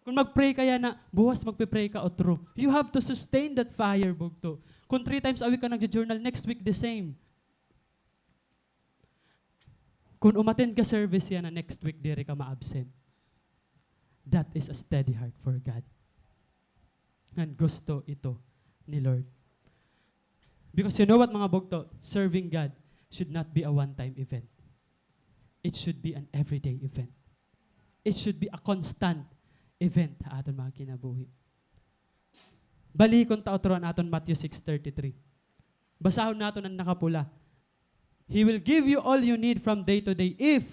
Kung mag-pray kaya na, buwas magpe-pray ka outro. You have to sustain that fire, bugto. Kung 3 times a week ka nag-journal, next week the same. Kung umattend ka service yan na next week, dire ka ma-absent. That is a steady heart for God. And gusto ito ni Lord. Because you know what mga bugto, serving God should not be a one-time event. It should be an everyday event. It should be a constant event ha aton mga kinabuhi. Balikon ta uturan aton Matthew 6:33. Basahon naton ang nakapula. He will give you all you need from day to day if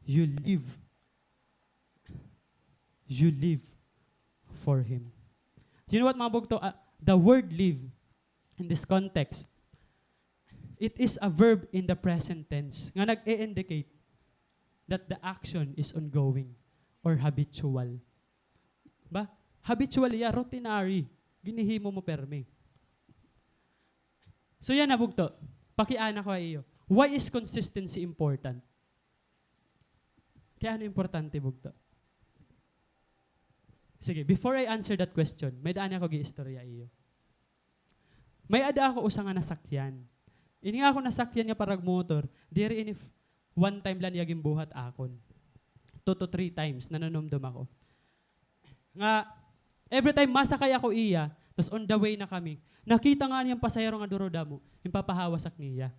you live for Him. You know what mga bugto? The word live in this context it is a verb in the present tense nga nag-i-indicate that the action is ongoing or habitual. Ba? Habitual ya, routinary. Ginihimo mo permi. So yan na bugto. Pakiana ko iyo. Why is consistency important? Kaya ano importante bugto? Sige, before I answer that question, may daan ako gi-istorya iyo. May ada ako usa nga nasakyan. Ini nga ako nasakyan nga parag motor, diri ini one time lang yaging buhat akon. 2 to 3 times nananumdum ako. Nga, every time masakay ako iya, tapos on the way na kami, nakita nga niyang pasayro nga duroda mo, yung papahawasak niya.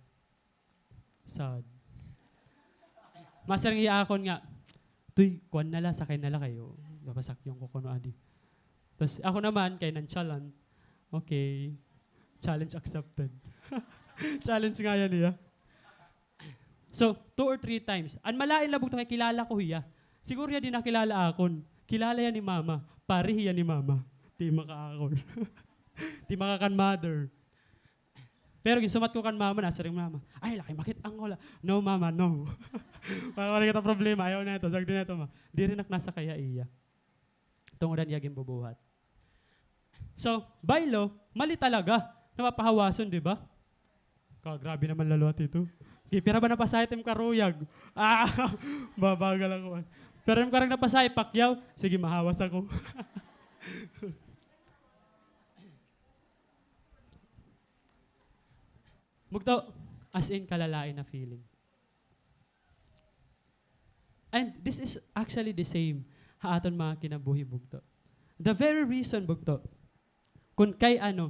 Sad. Masarang iya akon nga, tuy, kuwan nala, sakay nala kayo. Babasak yung kukuno adi. Tapos ako naman, kay nonchalant, okay, challenge accepted. Challenge nga yan niya. So, 2 or 3 times. Ang malain labog to kay kilala ko hiya. Siguro yan din nakilala akon. Kilala yan ni mama. Pari hiya ni mama. Di makaakon. Di makakan mother. Pero gisumat ko kan mama, nasa rin mama. Ay, laki, makit ang wala. No, mama, no. Wala kita problema. Ayaw na ito. Sagdi na ito, ma. Di rin nasa kaya iya. Tungudan yaging bubuhat. So, by law, mali talaga. Napapahawason, di ba? Grabe naman laluat ito. Okay, pero ba napasay tim karuyag? Babagal ako. Pero yung karang napasay, pakyaw, sige, mahawas ako. Bugto, as in kalalain na feeling. And this is actually the same ha aton mga kinabuhi bugto. The very reason bugto, kung kay ano,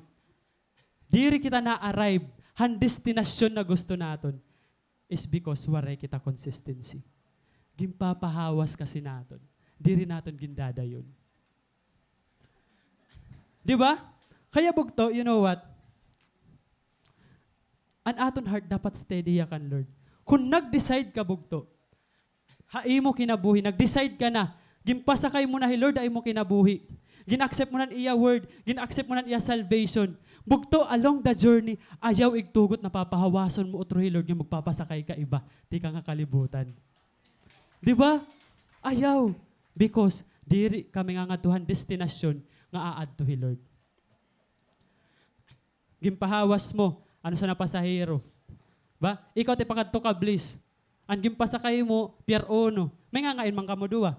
diri kita na-arrive, han destinasyon na gusto naton, is because waray kita consistency. Gimpapahawas kasi naton. Diri naton gindada yun. Di ba? Kaya bugto, you know what? An aton heart dapat steady yakan, Lord. Kung nag-decide ka bugto, hai mo kinabuhi, nag-decide ka na, gimpasakay mo na, Lord, ay mo kinabuhi. Gin-accept mo na iya word, gin-accept mo na iya salvation. Bugto, along the journey, ayaw igtugot na papahawason mo utro, Lord, yung magpapasakay ka iba. Di ka nga kalibutan. Di ba? Ayaw. Because, diri kami nga ngatuhan destinasyon nga aad to, Lord. Gimpahawas mo, ano sa napasahero. Ba? Ikaw ti pakadto ka bliss. Ang gimpasakay mo, pier ono. May nga ngayon mang kamudua.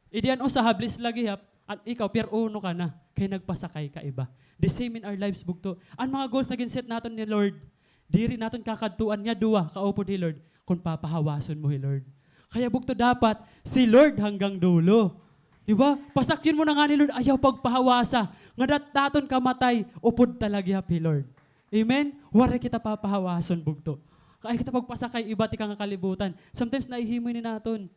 Idiyan o sa hablis lagi hap, at ikaw, pier uno ka na, kaya nagpasakay ka iba. The same in our lives, bugto. Ang mga goals na ginset natin ni Lord, di rin natin kakadtuan niya duwa, kaupod ni Lord, kung papahawason mo, Lord. Kaya bugto dapat, si Lord hanggang dulo. Diba? Pasakyin mo na nga ni Lord, ayaw pagpahawasa. Nga daton kamatay, upod talaga happy, Lord. Amen? Wari kita papahawason, bugto. Kaya kita pagpasakay, iba ti kang kalibutan. Sometimes naihimoy ni naton.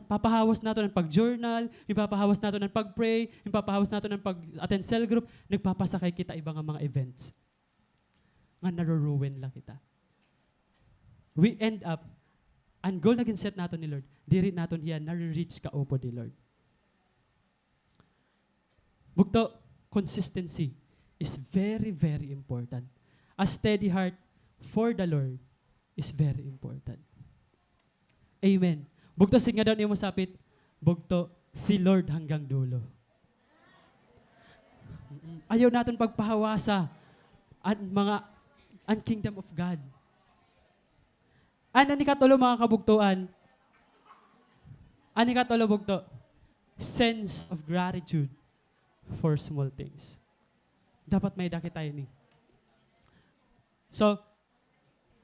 Papahawas nato ng pag-journal, ipapahawas nato ng pag-pray, ipapahawas nato ng pag-attend cell group, nagpapasakay kita ibang mga events. Nga naruruin lang kita. We end up, ang goal na ginset nato ni Lord, di rin nato hiya nare-reach ka opo ni Lord. Bugto, consistency is very, very important. A steady heart for the Lord is very important. Amen. Bugto, sige daw niyo mo sapit, bugto, si Lord hanggang dulo. Ayaw natin pagpahawasa ang kingdom of God. Ano ni katulo mga kabugtuan? Ano ni katulo bugto? Sense of gratitude for small things. Dapat may dakit tayo ni. So,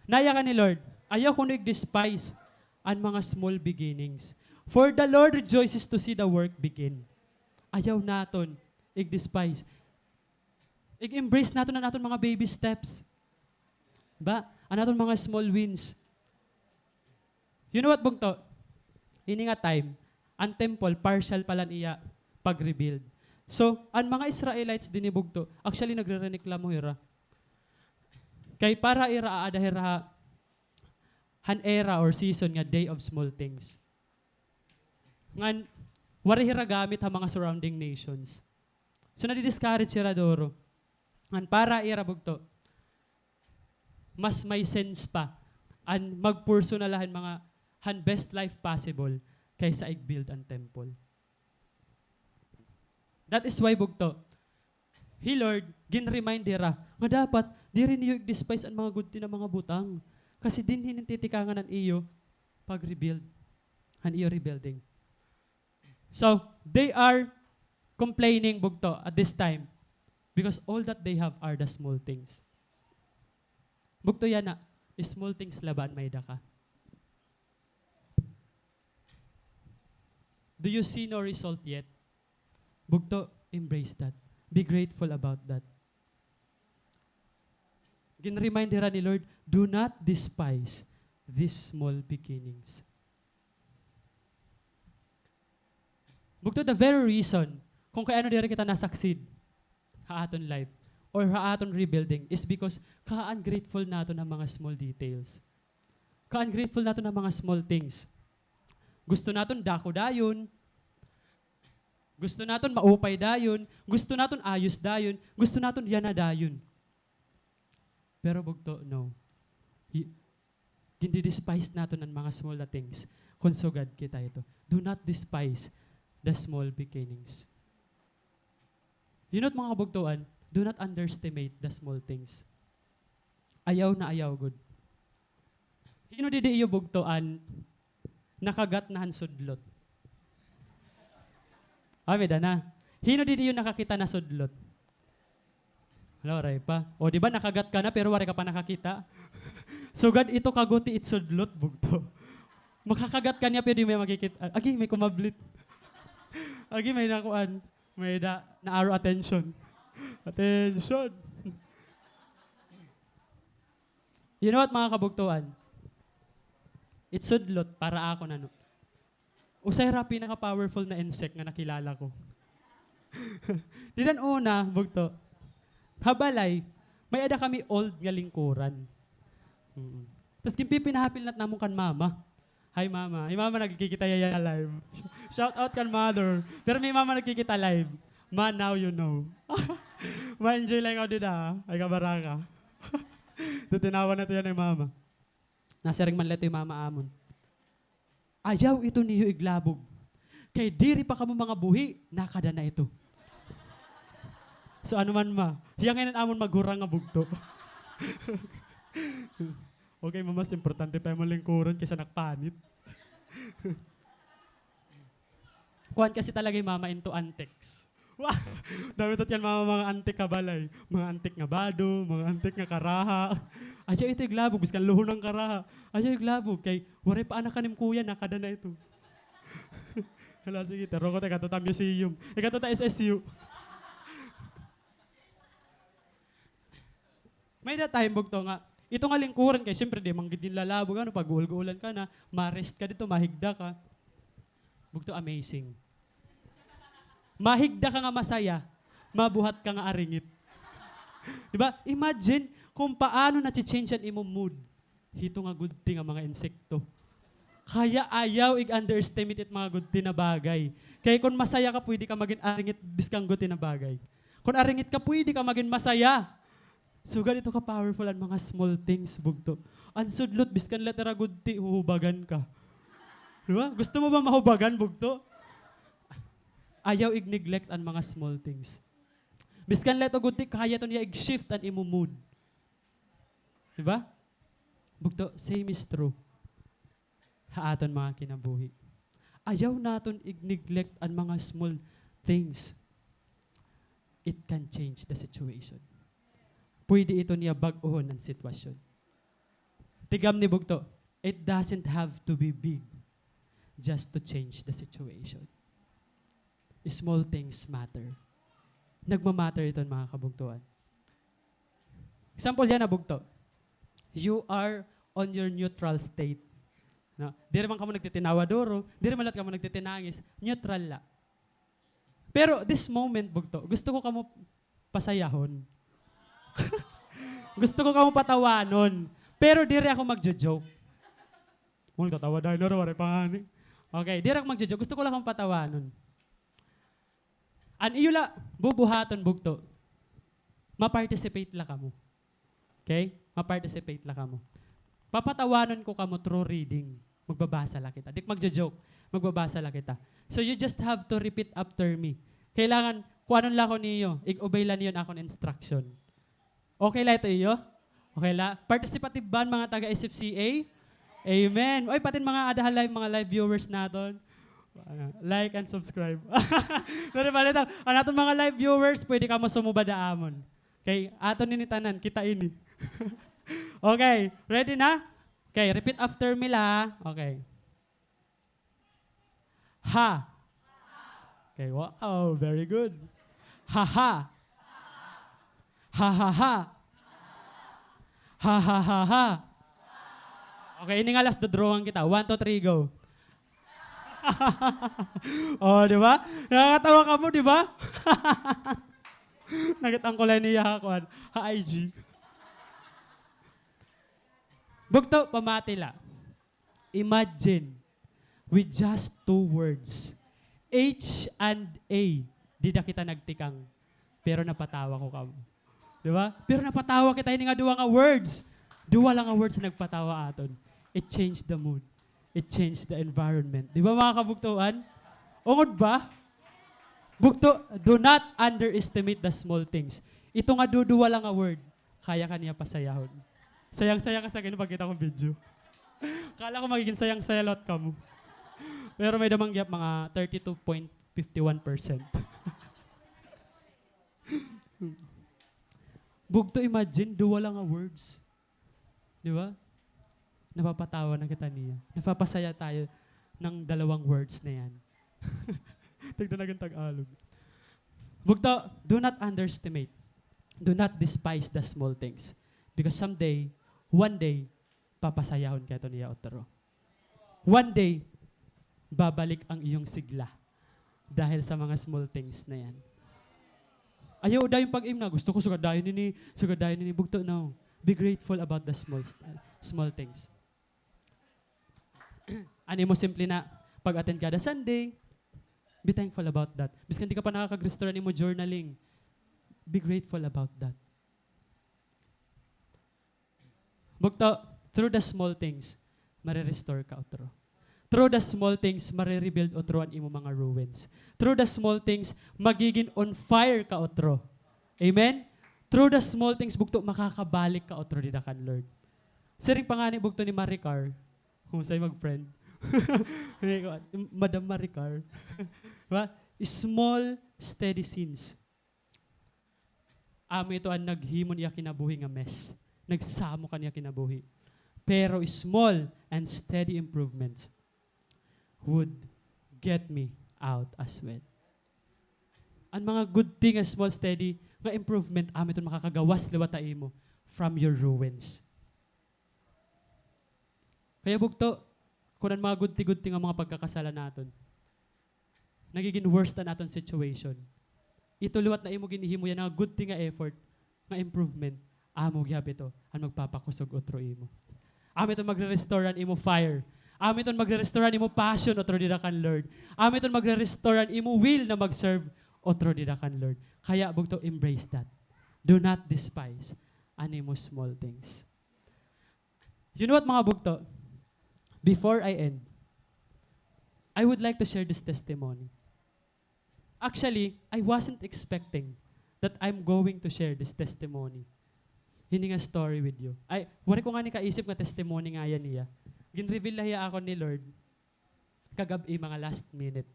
naya ka ni Lord, ayaw ko nag-despise ang mga small beginnings. For the Lord rejoices to see the work begin. Ayaw naton i-despise. I-embrace naton ang naton mga baby steps. Ba? Ang naton mga small wins. You know what, bugto? Ini nga time, ang temple, partial pala niya pag-rebuild. So, ang mga Israelites din ni bugto, actually nagre-reklamo hira. Kay para ira adahira han era or season nga day of small things. Ngan, wari hira gamit ha mga surrounding nations. So, nadi-discourage sila doro. An para ira bugto, mas may sense pa an magpurso na lahan mga han best life possible kaysa ig-build an temple. That is why bugto, He Lord, gin-remind dira, nga dapat, di rin niyo i-despise ang mga good na mga butang. Kasi din hinintitikangan ng iyo pag-rebuild. Ang iyo rebuilding. So, they are complaining bugto at this time because all that they have are the small things. Bugto yan na, small things laban may daka. Do you see no result yet? Bugto, embrace that. Be grateful about that. Gin-remind nila ni Lord, do not despise these small beginnings. Bugto the very reason kung kaya ano diri kita na-succeed sa aton life or sa aton rebuilding is because ka-ungrateful nato ng mga small details. Ka-ungrateful nato ng mga small things. Gusto naton dako dayon, gusto naton maupay dayon, gusto naton ayos dayon, gusto naton yana dayon. Pero bugto, no. Hindi-despise naton ang mga small na things. Konsugad kita ito. Do not despise the small beginnings. You know mga kabugtuan, do not underestimate the small things. Ayaw na ayaw, good. Hino didi iyo bugtuan, nakagat na hansudlot. Ameda na. Hino didi iyo nakakita na sudlot. Hello, Ray pa. O, di ba nakagat ka na pero wari ka pa nakakita? So, God, ito kaguti itsudlot, bugto. Makakagat ka niya pero di may makikita. Agi, may kumablit. Agi, may nakuan. May na-arrow attention. Attention. You know what, mga kabugtuan? Itsudlot para ako na no. Usay ra pinaka-powerful na insect nga nakilala ko. Di dan una, bugto. Habalay, may ada kami old nga lingkuran. Tapos kimpi pinahapil nat namong kan mama. Hi mama. Hi mama nagkikita yaya live. Shout out kan mother. Pero may mama nagkikita live. Ma, now you know. Ma-enjoy lang ako din ay kabaraka. Tutinawa na ito yan ng mama. Nasa ring manlet yung mama amon. Ayaw ito niyo iglabog. Kay diri pa kamo mga buhi, nakada na ito. So ano man ma, hiyangin amon maghurang nga bugto. Okay, mas importante pa yung lingkuran kaysa nakpanit. Kuhan kasi talaga yung mama into antics. Wow! Dami ito yan mga antik kabalay. Mga antik nga bado, mga antik nga karaha. Ayaw ito iglabog, biskan luho ng karaha. Ayaw iglabog, kay waray pa anak kanim kuya, nakada na ito. Hala, sige, taro ko tayo, katuta museum. Katuta SSU. May na time bugto nga. Ito nga lingkuran kay siyempre di manggid din lalabog ano pag guul-guulan ka na, ma-rest ka dito, mahigda ka. Bugto amazing. Mahigda ka nga masaya, mabuhat ka nga aringit. Diba? Imagine kung paano na-change ang imong mood. Hito nga good thing ang mga insekto. Kaya ayaw i-underestimate it mga good thing na bagay. Kaya kung masaya ka, pwede ka maging aringit biskang good thing na bagay. Kung aringit ka, pwede ka maging masaya. So ganito ka powerful ang mga small things, bugto. Ang sudlot, biskan letera good ti, huhubagan ka. Diba? Gusto mo ba mahubagan, bugto? Ayaw i-neglect ang mga small things. Biskan leto good ti, kaya to niya i-shift ang imo mood. Diba? Bugto, same is true. Haaton mga kinabuhi. Ayaw naton i-neglect ang mga small things. It can change the situation. Pwede ito niya bag-ohon ang sitwasyon. Tigam ni bugto, it doesn't have to be big just to change the situation. Small things matter. Nagmamatter ito mga kabugtuan. Example yan na bugto. You are on your neutral state. No? Di rin man ka mo nagtitinawadoro, di rin man lahat ka mo nagtitinangis, neutral la. Pero this moment, bugto, gusto ko ka mo pasayahon. Gusto ko ka mo patawanon. Pero di rin ako magjo-joke. Muna tatawa dahil wala pangani. Okay, di rin ako magjo-joke. Gusto ko lang akong patawanon. An iyo la, bubuhaton bugto. ma-participate la kamo. Okay? Ma-participate la kamo. Papatawanon ko kamo through reading. Magbabasa la kita. Dik magjo-joke. Magbabasa la kita. So you just have to repeat after me. Kailangan, kung anong lako niyo, i-obey lang niyo akong instruction. Okay la ito iyo? Okay la? Participative ba mga taga-SFCA? Amen. Oy, patin mga adahan live, mga live viewers naton. Like and subscribe. Pero balita, ang aton mga live viewers, pwede ka mo sumubada amon. Okay, aton ninitanan, kita ini. Okay, ready na? Okay, repeat after me la. Okay. Ha. Okay, wow, very good. Ha ha. Ha ha ha. Ha ha ha ha. Okay, ini nga last drawing kita. 1, 2, 3, go. Oh, di ba? Nakakatawa ka mo, di ba? Nakitang ko lang niya hakuan. Ha-IG. Bugto, pamatila. Imagine, with just 2 words, H and A, di na kita nagtikang, pero napatawa ko kamo. Di ba? Pero napatawa kita, hindi nga duwa nga words. Duwa lang nga words na nagpatawa aton. It changed the mood. It changed the environment. Di ba mga kabugtuan? Ungod ba? Bugto, do not underestimate the small things. Ito nga duduwa lang nga word, kaya ka niya pasayahon. Sayang-saya ka sa akin pag kita kong video. Kala ko magiging sayang-saya lot ka mo. Pero may damang gap mga 32.51%. Bugto, imagine, duwa lang nga words. Di ba? Napapatawa na kita niya. Napapasaya tayo ng 2 words na yan. Tignan na Tagalog. Bugto, do not underestimate. Do not despise the small things. Because someday, one day, papasayahon ka ito niya otro. One day, babalik ang iyong sigla dahil sa mga small things na yan. Ayaw dahil yung pag-im na, gusto ko sugadahin nini. Bugto, no. Be grateful about the small things. Ano mo simple na, pag-attend kada Sunday, be thankful about that. Biskan di ka pa nakakag-restore ni mo journaling, be grateful about that. Bugto, through the small things, marirestore ka otro. Through the small things, marirebuild otro ang imo mga ruins. Through the small things, magiging on fire ka otro. Amen? Through the small things, bugto, makakabalik ka otro di kan Lord. Siring pangani bugto ni Maricar, kung sa'yo mag-friend. Madam Maricar. Diba? Small, steady scenes. Amo ito ang naghimon niya kinabuhi nga mess. Nagsamo ka niya kinabuhi. Pero small and steady improvements would get me out as well. Ang mga good thing as small, steady, nga improvement, amo ito makakagawas liwata imo from your ruins. Kaya bugto, kung ang mga good thing ang mga pagkakasala naton, nagiging worse na naton situation. Ito liwat na imo ginihimo yan nga good thing nga effort, nga improvement, amo gyab ito ang magpapakusog otro imo. Amo ito magre-restore imo fire. Amo ito magre-restore imo passion otro dira kan Lord. Amo ito magre-restore imo will na mag-serve otro dira kan Lord. Kaya bugto, embrace that. Do not despise animo small things. You know what mga bugto? Before I end, I would like to share this testimony. Actually, I wasn't expecting that I'm going to share this testimony. Hindi nga story with you. Wala ko nga ni kaisip nga testimony nga yan niya. Gin-reveal na hiya ako ni Lord kagabi mga last minute.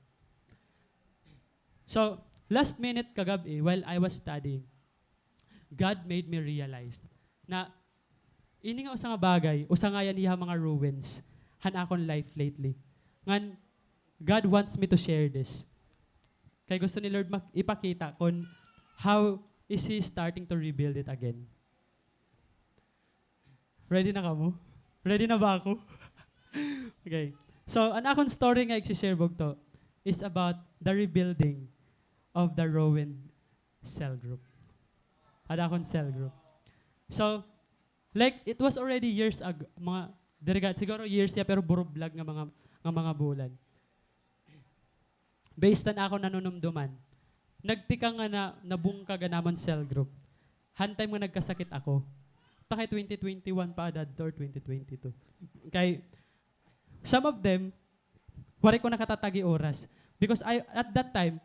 So, last minute kagabi, while I was studying, God made me realize na ini nga usa nga bagay, usa nga yan niya mga ruins han akong life lately. Ngan, God wants me to share this. Kaya gusto ni Lord ipakita kung how is He starting to rebuild it again. Ready na ka mo? Ready na ba ako? Okay. So, ang akong story nga i-share to is about the rebuilding of the ruined cell group. Ang akong cell group. So, like, it was already years ago, siguro years ya, pero buroblog nga mga bulan. Based na ako nanunumduman, nagtika nga na nabungka ga namon cell group. hantay mo nagkasakit ako. Takay 2021 pa dad or 2022. Kay some of them wari ko nakatatagi oras because at that time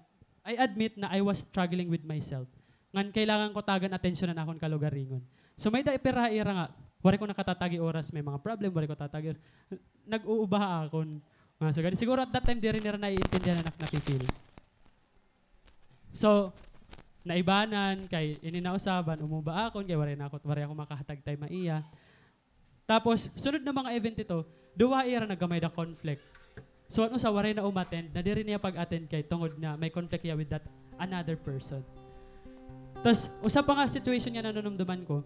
I admit na I was struggling with myself. Ngan kailangan ko tagan atensyonan akon kalugaringon. So may daipira-ira nga wari ko nakatatagi oras may mga problem wari ko tatagi. Nag-uubaha akon. So ganun. Siguro at that time di rin nila naiintindihan na napipil. So naibanan kay ininausaban umuba akon kay wari ako makahatag tay maiya. Tapos sunod na mga event ito, duwa ira nagamay da conflict. So ano sa waray na umattend, na di rin niya pag-attend kay tungod na may conflict niya with that another person. Tapos usa pa nga situation niya nanunumduman ko,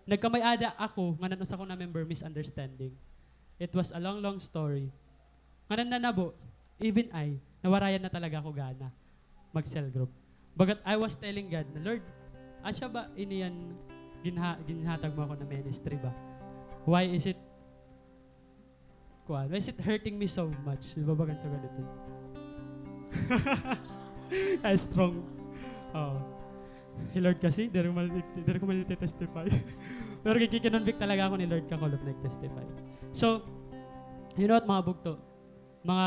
nagkamay-ada ako nga nanusa ko na member misunderstanding. It was a long story. Nga nanabo, even I, nawarayan na talaga ako gana mag-cell group. Bagat I was telling God na, Lord, asya ba iniyan ginhatag mo ako na ministry ba? Why is it hurting me so much? Di ba bagan sa ganito? Ay, strong. Oh. Hey Lord kasi, di ko testify. Pero kikinonvict talaga ako ni Lord kakulop nag-testify. So, you know what mga bugto? Mga,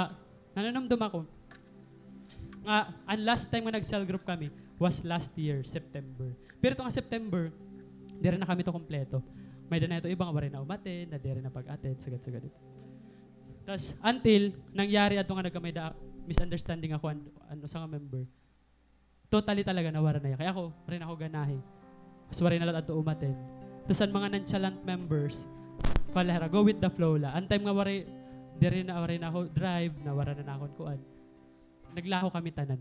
nananamdam ako, ang last time na nag-cell group kami was last year, September. Pero ito nga September, di rin na kami ito kompleto. May na ito ibang wari na umatin, na di rin na pag-attend, sagad-sagad ito. Tapos, until, nangyari ato nga nagkamay da misunderstanding ako ano sa nga member, totally talaga nawara na yan. Kaya ako, rin ako ganahe. Mas wari na lang ato umatin. Tapos, ang mga nonchalant members, palahara, go with the flow la. Ang time nga wari, di rin na ako drive, nawara na ako kuan. Naglaho kami tanan.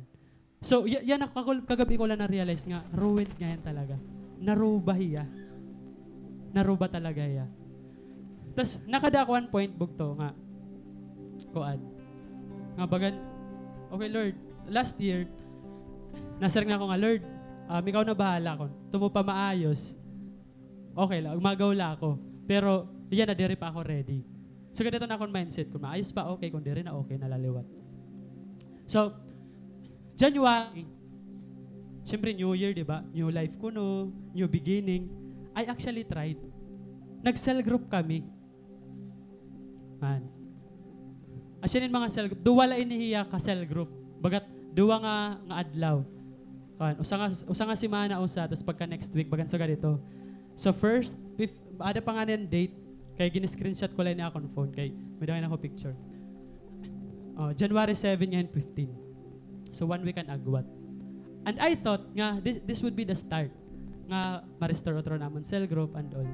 So, yan ako, kagabi ko lang na-realize nga, ruined nga yan talaga. Naruba hiya. Naruba talaga hiya. Tapos, nakada ako one point, bugto nga, kuan. Nga bagan, okay Lord, last year, nasarang na ako nga, Lord, ikaw na bahala ko. Tumo pa maayos. Okay lang, umagaw lang ako. Pero, yan na, diri pa ako ready. So, ganito na akong mindset. Kung maayos pa, okay. Kung diri na, okay, nalaliwat. So, January, syempre New Year, di ba? New life ko no, new beginning. I actually tried. Nag-cell group kami. Man. Asyanin mga cell group. Duwala inihiya ka cell group. Bagat, duwa nga adlaw. Kan, usa nga semana usa, tapos pagka next week, bagan sa ganito. So first, ada pa nga ng date, kay gini-screenshot ko lang na akong phone, kay may dakin ako picture. January 7 ngayon 15. So 1 week ang agwat. And I thought nga, this would be the start. Nga, ma-restore otro naman cell group and all.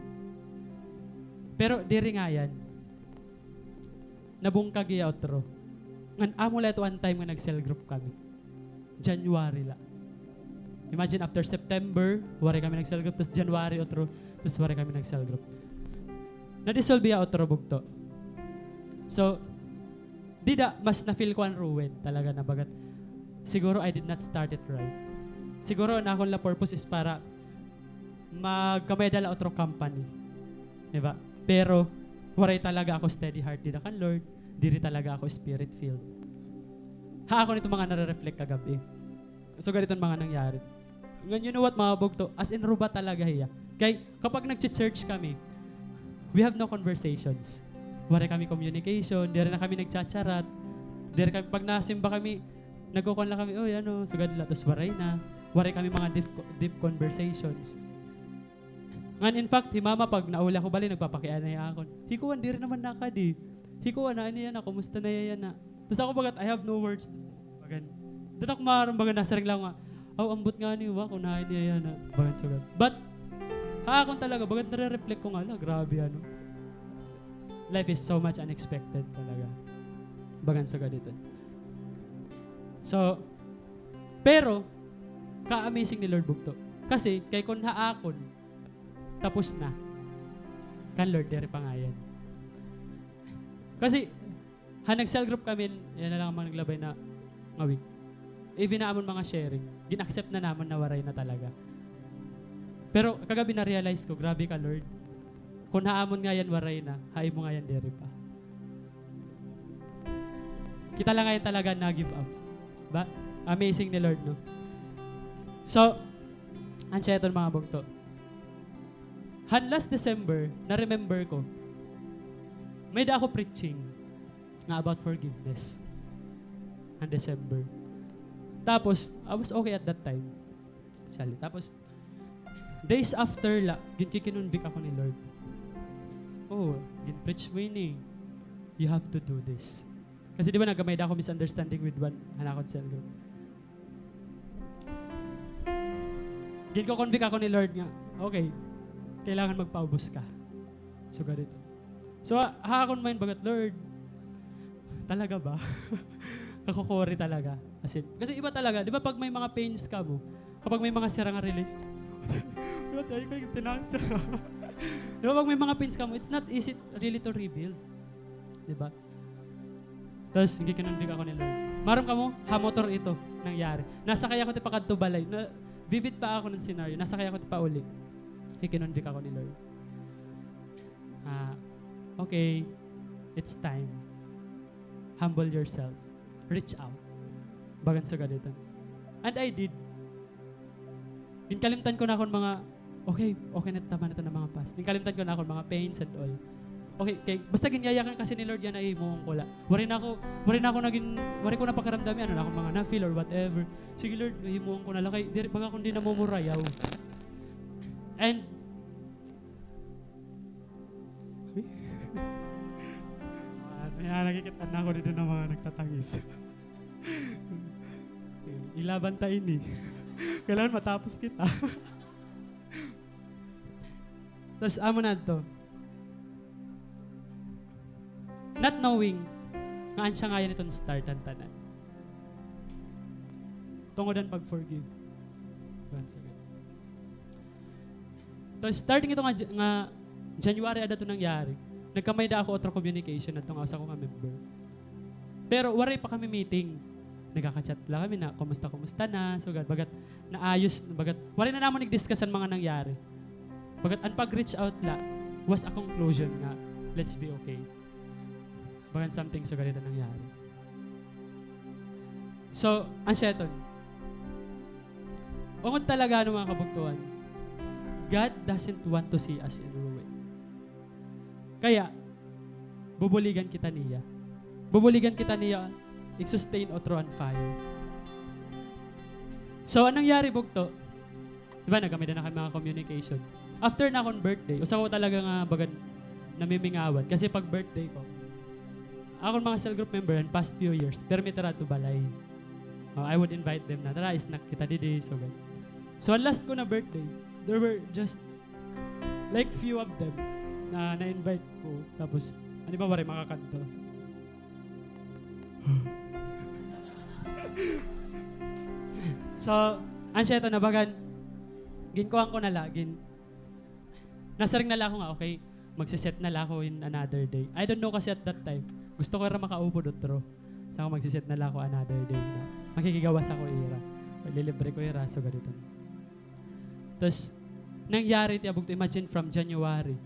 Pero diri nga yan, nabungkag iya otro. Ngan amo la ito one time nga nag-cell group kami. January la. Imagine after September, wari kami nag-cell group, tapos January otro, tapos wari kami nag-cell group. Na-dissolve iya otro bugto. So, mas na-feel ko ang ruin talaga na bagat. Siguro I did not start it right. Siguro na akong la purpose is para magkamay dala otro company. Diba? Pero, waray talaga ako steady heart dito kan Lord. Diri talaga ako spirit filled. Ako nito mga nare-reflect kagabi. So, ganito mga nangyari. Ngayon, you know what mga bugto? As in, ruba talaga hiya. Kaya kapag nag-church kami, we have no conversations. Waray kami communication, di rin na kami nagchacharat. Di rin kami, pag nasimba kami, nagkukon lang kami, oy ano, sugad lang, tapos waray na. Waray kami mga deep conversations. Ngan in fact, himama pag naula ko bali, nagpapakian na akon. Hikuan, di rin naman nakadi. Hikuan na, ano yan na, kumusta na yan na. Tapos ako bagat, I have no words. Bagan. Doon ako marambagan, nasaring lang nga, ambot nga niwa, kung nahin niya yan na. Bagan sugad. But, akon talaga, bagat nare-reflect ko nga lang, grabe ano. Life is so much unexpected talaga. Bagan sugad ito. So, pero, ka-amazing ni Lord bugto. Kasi, kay kun haakon, tapos na. Kan Lord, dere pa nga yan. Kasi, nag-cell group kami, yan na lang ang mga naglabay na nga week. Even na amon mga sharing, gin-accept na naman na waray na talaga. Pero, kagabi na-realize ko, grabe ka Lord. Kung haamon nga yan waray na, hay mo nga yan dere pa. Kita lang ngayon talaga na-give up. Ba? Amazing ni Lord, no? So, Ansyeton mga bugto. Last December, na-remember ko, may da ako preaching nga about forgiveness. On December. Tapos, I was okay at that time. Actually. Tapos, days after kinunvict ako ni Lord. Oh, gin-preach mo yun eh. You have to do this. Kasi di ba nagamay da ako misunderstanding with one hanakot cell group. Gin-convict ako ni Lord nga, okay, kailangan magpaubos ka. So, ganito. So, hakakon mo yun bagat, Lord, talaga ba? Nakukuri talaga. Kasi iba talaga, di ba pag may mga pains ka mo, kapag may mga sira nga relation, di ba tayo ko yung tinangsa? Di ba pag may mga pains ka mo, it's not easy really to rebuild. Di ba? Tapos, hindi kinundig ako ni Lord. Maram ka mo, hamotor ito nangyari. Nasakay ako ti pakadto balay. Vivid pa ako ng scenario. Nasakay ako ti pa uli. Ikinundig ako ni Lord. Okay, it's time. Humble yourself. Reach out. Bagan sa ganito. And I did. Inkalimtan ko na akong mga, okay na tama na ito ng mga past. Inkalimtan ko na akong mga pains and all. Okay, basta ginyayakan kasi ni Lord yan ay mong kula. Wari ko na pakiramdami, ano na akong mga na-feel or whatever. Sige Lord, himuong ko na lang. Kaya baga kundi na mumurayaw. And, nakikita na ako dito ng mga nagtatangis. Ilaban tayo ni. Kailangan matapos kita. Tapos, amo na to. Not knowing nga ansya nga yan itong start ang tanan. Tungodan pag-forgive. Once again. Tapos, starting ito nga January ada ito nangyari. Nagkamay da ako otro communication na itong asa ko nga member. Pero waray pa kami meeting. Nagkaka-chat lang kami na kumusta na. So bagat naayos, bagat waray na namon nag-discuss ang mga nangyari. Bagat ang pag-reach out was a conclusion nga, let's be okay. Bagat something so ganito nangyari. So, ang seton. Ungod talaga ng mga kabugtuan. God doesn't want to see us in ruin. Kaya, bubuligan kita niya. Bubuligan kita niya, i-sustain o throw on fire. So, anong nangyari bugto? Diba, nagamit na kami mga communication. After na akong birthday, usa ko talaga nga bagan namimingawan. Kasi pag birthday ko, akong mga cell group member in past few years, pero may tara to balay. I would invite them na, tara, snack kita didi. So, last ko na birthday, there were just like few of them na na-invite ko. Tapos, ano ba wari makakanto? So, ansya ito na bagan, ginkuhan ko na lagin. Nasaring na lang ako nga, okay, magsiset na lang ako in another day. I don't know kasi at that time, gusto ko rin makaupo dotro. So, ako magsiset na lang ako another day na makikigawas ako ira. Lilibre ko ira, so ganito. Tapos, nangyari tiyabog to, imagine from January,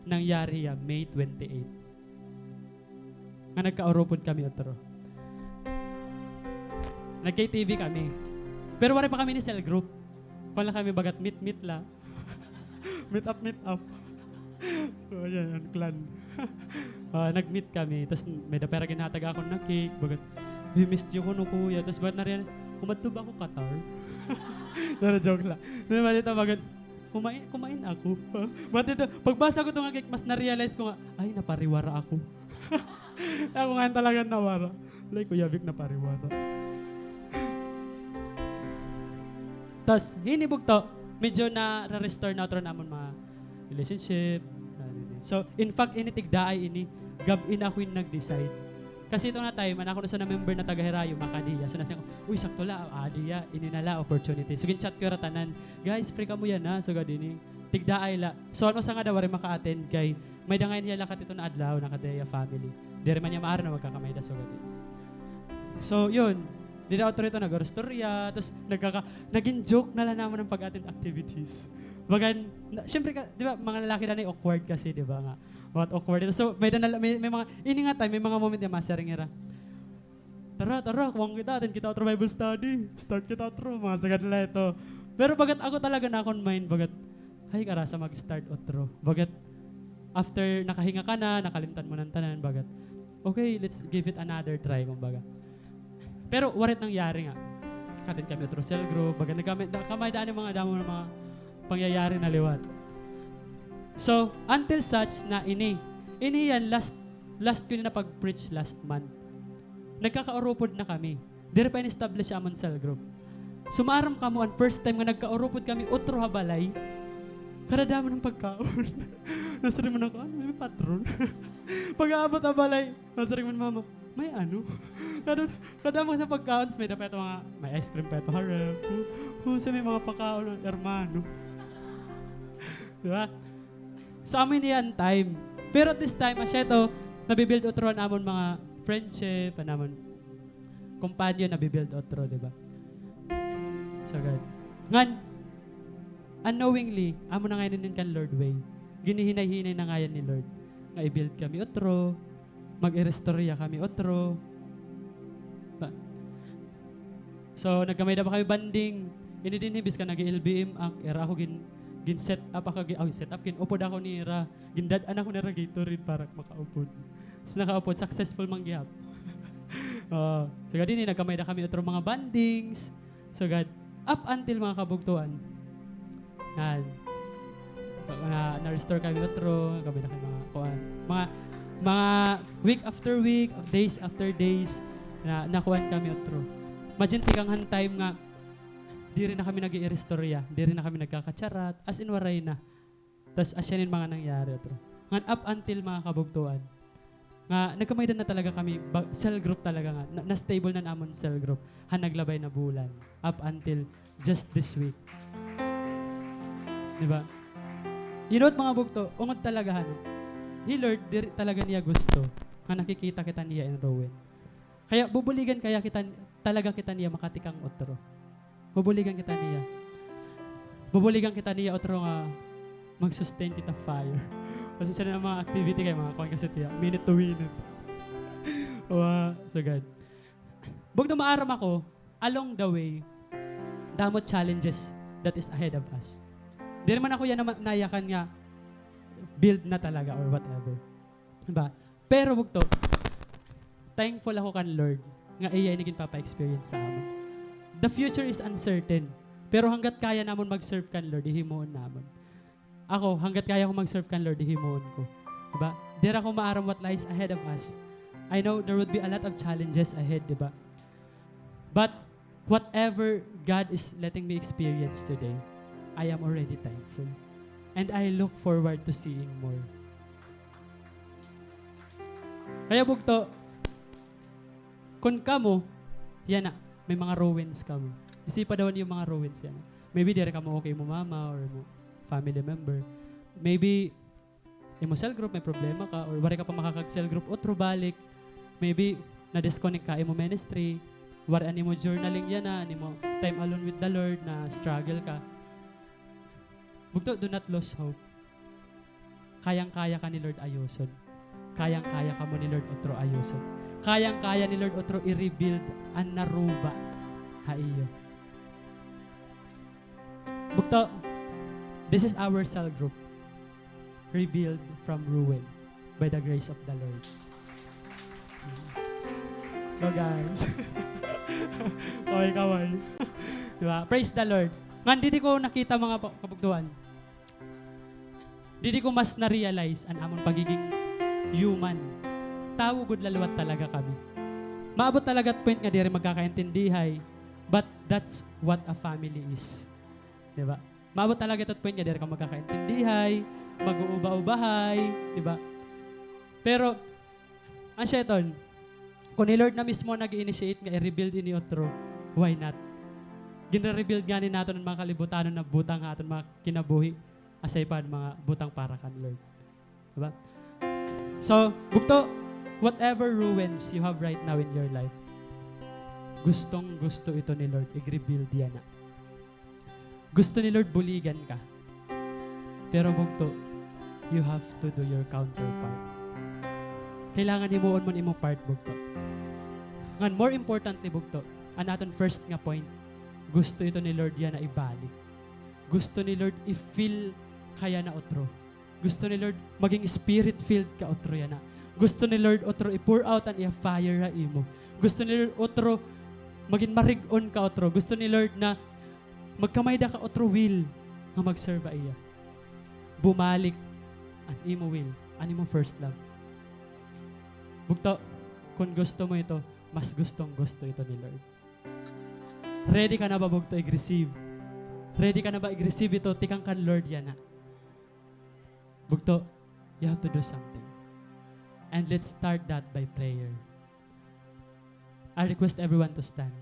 nangyari ya May 28. Nga nagka-oropod kami otro. Nag-KTV kami. Pero wala pa kami ni cell group. Kung lang kami bagat meet la. meet up. So, yan, clan. Nag-meet kami. Tapos may dapera ginatag ako na cake. Bagat, we missed you ko no kuya. Tapos bagat na rin, kumadto ba ako Qatar? Pero joke lang. Naman ito bagat, kumain ako. But ito, pagbasa ko itong cake, mas na-realize ko nga, ay, napariwara ako. Ako nga talaga nawara. Like, Kuya Vic, napariwara. Tapos, hinibog to, medyo na-restore na ito naman mga relationship. So, in fact, initigdaay ini, gab-in ako yung nag-decide. Kasi ito na time, ako na sa na-member na taga-Herayo, Makadiya. So, nasa ko, uy, sakto la, adiya, ininala, opportunity. So, chat ko ratanan, guys, free ka mo yan ha. So, gadini, tigdaay la. So, ano sa nga daw, maka-attend kay, may dangay niya lakat ito na adlaw, nakadeya family. Di rin man niya maaari na magkakamay da. So, gadini. So, yun. Di na auto rito nag-storya, tapos naging joke na lang naman ng pag-attend activities. Bagan, syempre, di ba, mga lalaki na awkward kasi, di ba nga? What awkward. So, may mga, ini nga tayo, may mga moment yung masering ira. Tara, kuwang kita, attend kita otro Bible study. Start kita otro, mga sagad nila ito. Pero bagat ako talaga na akong mind, bagat, ay karasa mag-start otro. Bagat, after nakahinga ka na, nakalimtan mo ng tanan, bagat, okay, let's give it another try, kumbaga. Pero warit nangyari nga. Katin kami otro cell group, bagat kamay daan yung mga damo ng mga pangyayari na liwat. So, until such na ini yan, last ko na pag-preach last month. Nagkakaoropod na kami. Dire pa in-establish amon cell group. Sumaram ka mo, ang first time nga nagkaoropod kami, otro habalay, karadama ng pagkaon. Nasari mo na ko, may patron. Pag-aabot habalay, nasari mo na mama, may ano? Kadama sa pagkaon, may dapat mga, may ice cream pa ito, harap. Sa may mga pagkaon ng hermano. Diba? Sa amin yan time. Pero at this time, asyeto, nabibuild otro namon mga friendship, namon companion, nabibuild otro, diba? So God. Ngan, unknowingly, amo na ngayon kan Lord way. Ginihinay-hinay na ngayon ni Lord. Nga i-build kami otro, mag-i-restorya kami otro. So, nagkamay na ba kami banding? Ini din hibis ka nag-LBM ak, era ako gin set up ako gin upod ako ni Ira. Gindad-an ako ni Ira Gatorade para makaupod. Tapos nakaupod, successful mangyap. So God, ini nagkamay na kami otro mga bandings. So God, up until mga kabugtuan, na-restore kami otro, kami na kami mga kuan. Mga week after week, days after days, na nakuan kami otro. Imagine tikanghan time nga, di rin na kami nag-i-restorya, di rin na kami nagkakatsarat, as in waray na. Tapos asyanin mga nangyari otro. Nga up until mga kabugtuan, nga nagkamaydan na talaga kami, cell group talaga nga, na-stable na namon cell group, naglabay na bulan, up until just this week. Diba? You know what mga bugto, ungod talaga He Lord, talaga niya gusto, nga nakikita kita niya in Rowan. Kaya bubuligan kaya talaga kita niya makatikang otro. Bubuligan kita niya otro nga mag-sustain kita fire. Kasi siya na mga activity kayo, mga kuwan kasi tiya, minute to minute. So God. Bugto maaram ako, along the way, damot challenges that is ahead of us. Di naman ako yan nayakan nga, build na talaga or whatever. Diba? Pero bugto, thankful ako kan Lord, nga iya inigin papa-experience sa amin. The future is uncertain, pero hanggat kaya namon mag-serve kan Lord, ihimuon namon. Ako, hanggat kaya ko mag-serve kan Lord, ihimuon ko. Diba? Dira ko maaram what lies ahead of us. I know there would be a lot of challenges ahead, diba? But whatever God is letting me experience today, I am already thankful. And I look forward to seeing more. Kaya bugto, kung kamo, yan na, may mga ruins kamo. Isipa daw yung mga ruins yan. Maybe dire ka mo okay mo mama or mo family member. Maybe imo cell group may problema ka or wari ka pa makakag-cell group otro balik. Maybe na-disconnect ka imo ministry. Wari animo journaling yan na, animo time alone with the Lord na struggle ka. Bugto, do not lose hope. Kayang-kaya ka ni Lord ayuson. Kayang-kaya ka mo ni Lord otro ayuson. Kayang-kaya ni Lord otro i-rebuild ang naruba haiyo. Bugto, this is our cell group. Rebuild from ruin by the grace of the Lord. So guys. Kaway. Diba? Praise the Lord. Ngan, di ko nakita mga kabugtuan. Di ko mas na-realize ang amon pagiging human. Tao good lalawat talaga kami. Maabot talaga at point nga di rin magkakaintindihay, but that's what a family is. Diba? Maabot talaga at point nga di rin ka magkakaintindihay, mag-uuba-ubahay, diba? Pero, ang sheton, kung ni Lord na mismo nag-initiate nga i-rebuild ini otro, why not? Gina-rebuild nga ni nato ng mga kalibutanon na butang nga aton mga kinabuhi, asay pa mga butang para kan Lord. Diba? So, bugto, whatever ruins you have right now in your life, gustong-gusto ito ni Lord, i-rebuild yan na. Gusto ni Lord buligan ka. Pero bugto, you have to do your counterpart. Kailangan himuon mo imong part, bugto. Ngan, more importantly, bugto, ang aton first nga point, gusto ito ni Lord yan na ibalik. gusto ni Lord i-fill kaya na otro. Gusto ni Lord maging spirit-filled ka otro yan na. Gusto ni Lord otro i-pour out ang iya fire ra imo. Gusto ni Lord otro maging marig-on ka otro. Gusto ni Lord na magkamayda ka otro will nga mag-serve iya. Bumalik ang imo will, ang imo first love. Bugto, kung gusto mo ito, mas gustong gusto ito ni Lord. Ready ka na ba bugto i-receive? Ready ka na ba i-receive ito? Tikang kan Lord yan na. Bugto, you have to do something. And let's start that by prayer. I request everyone to stand.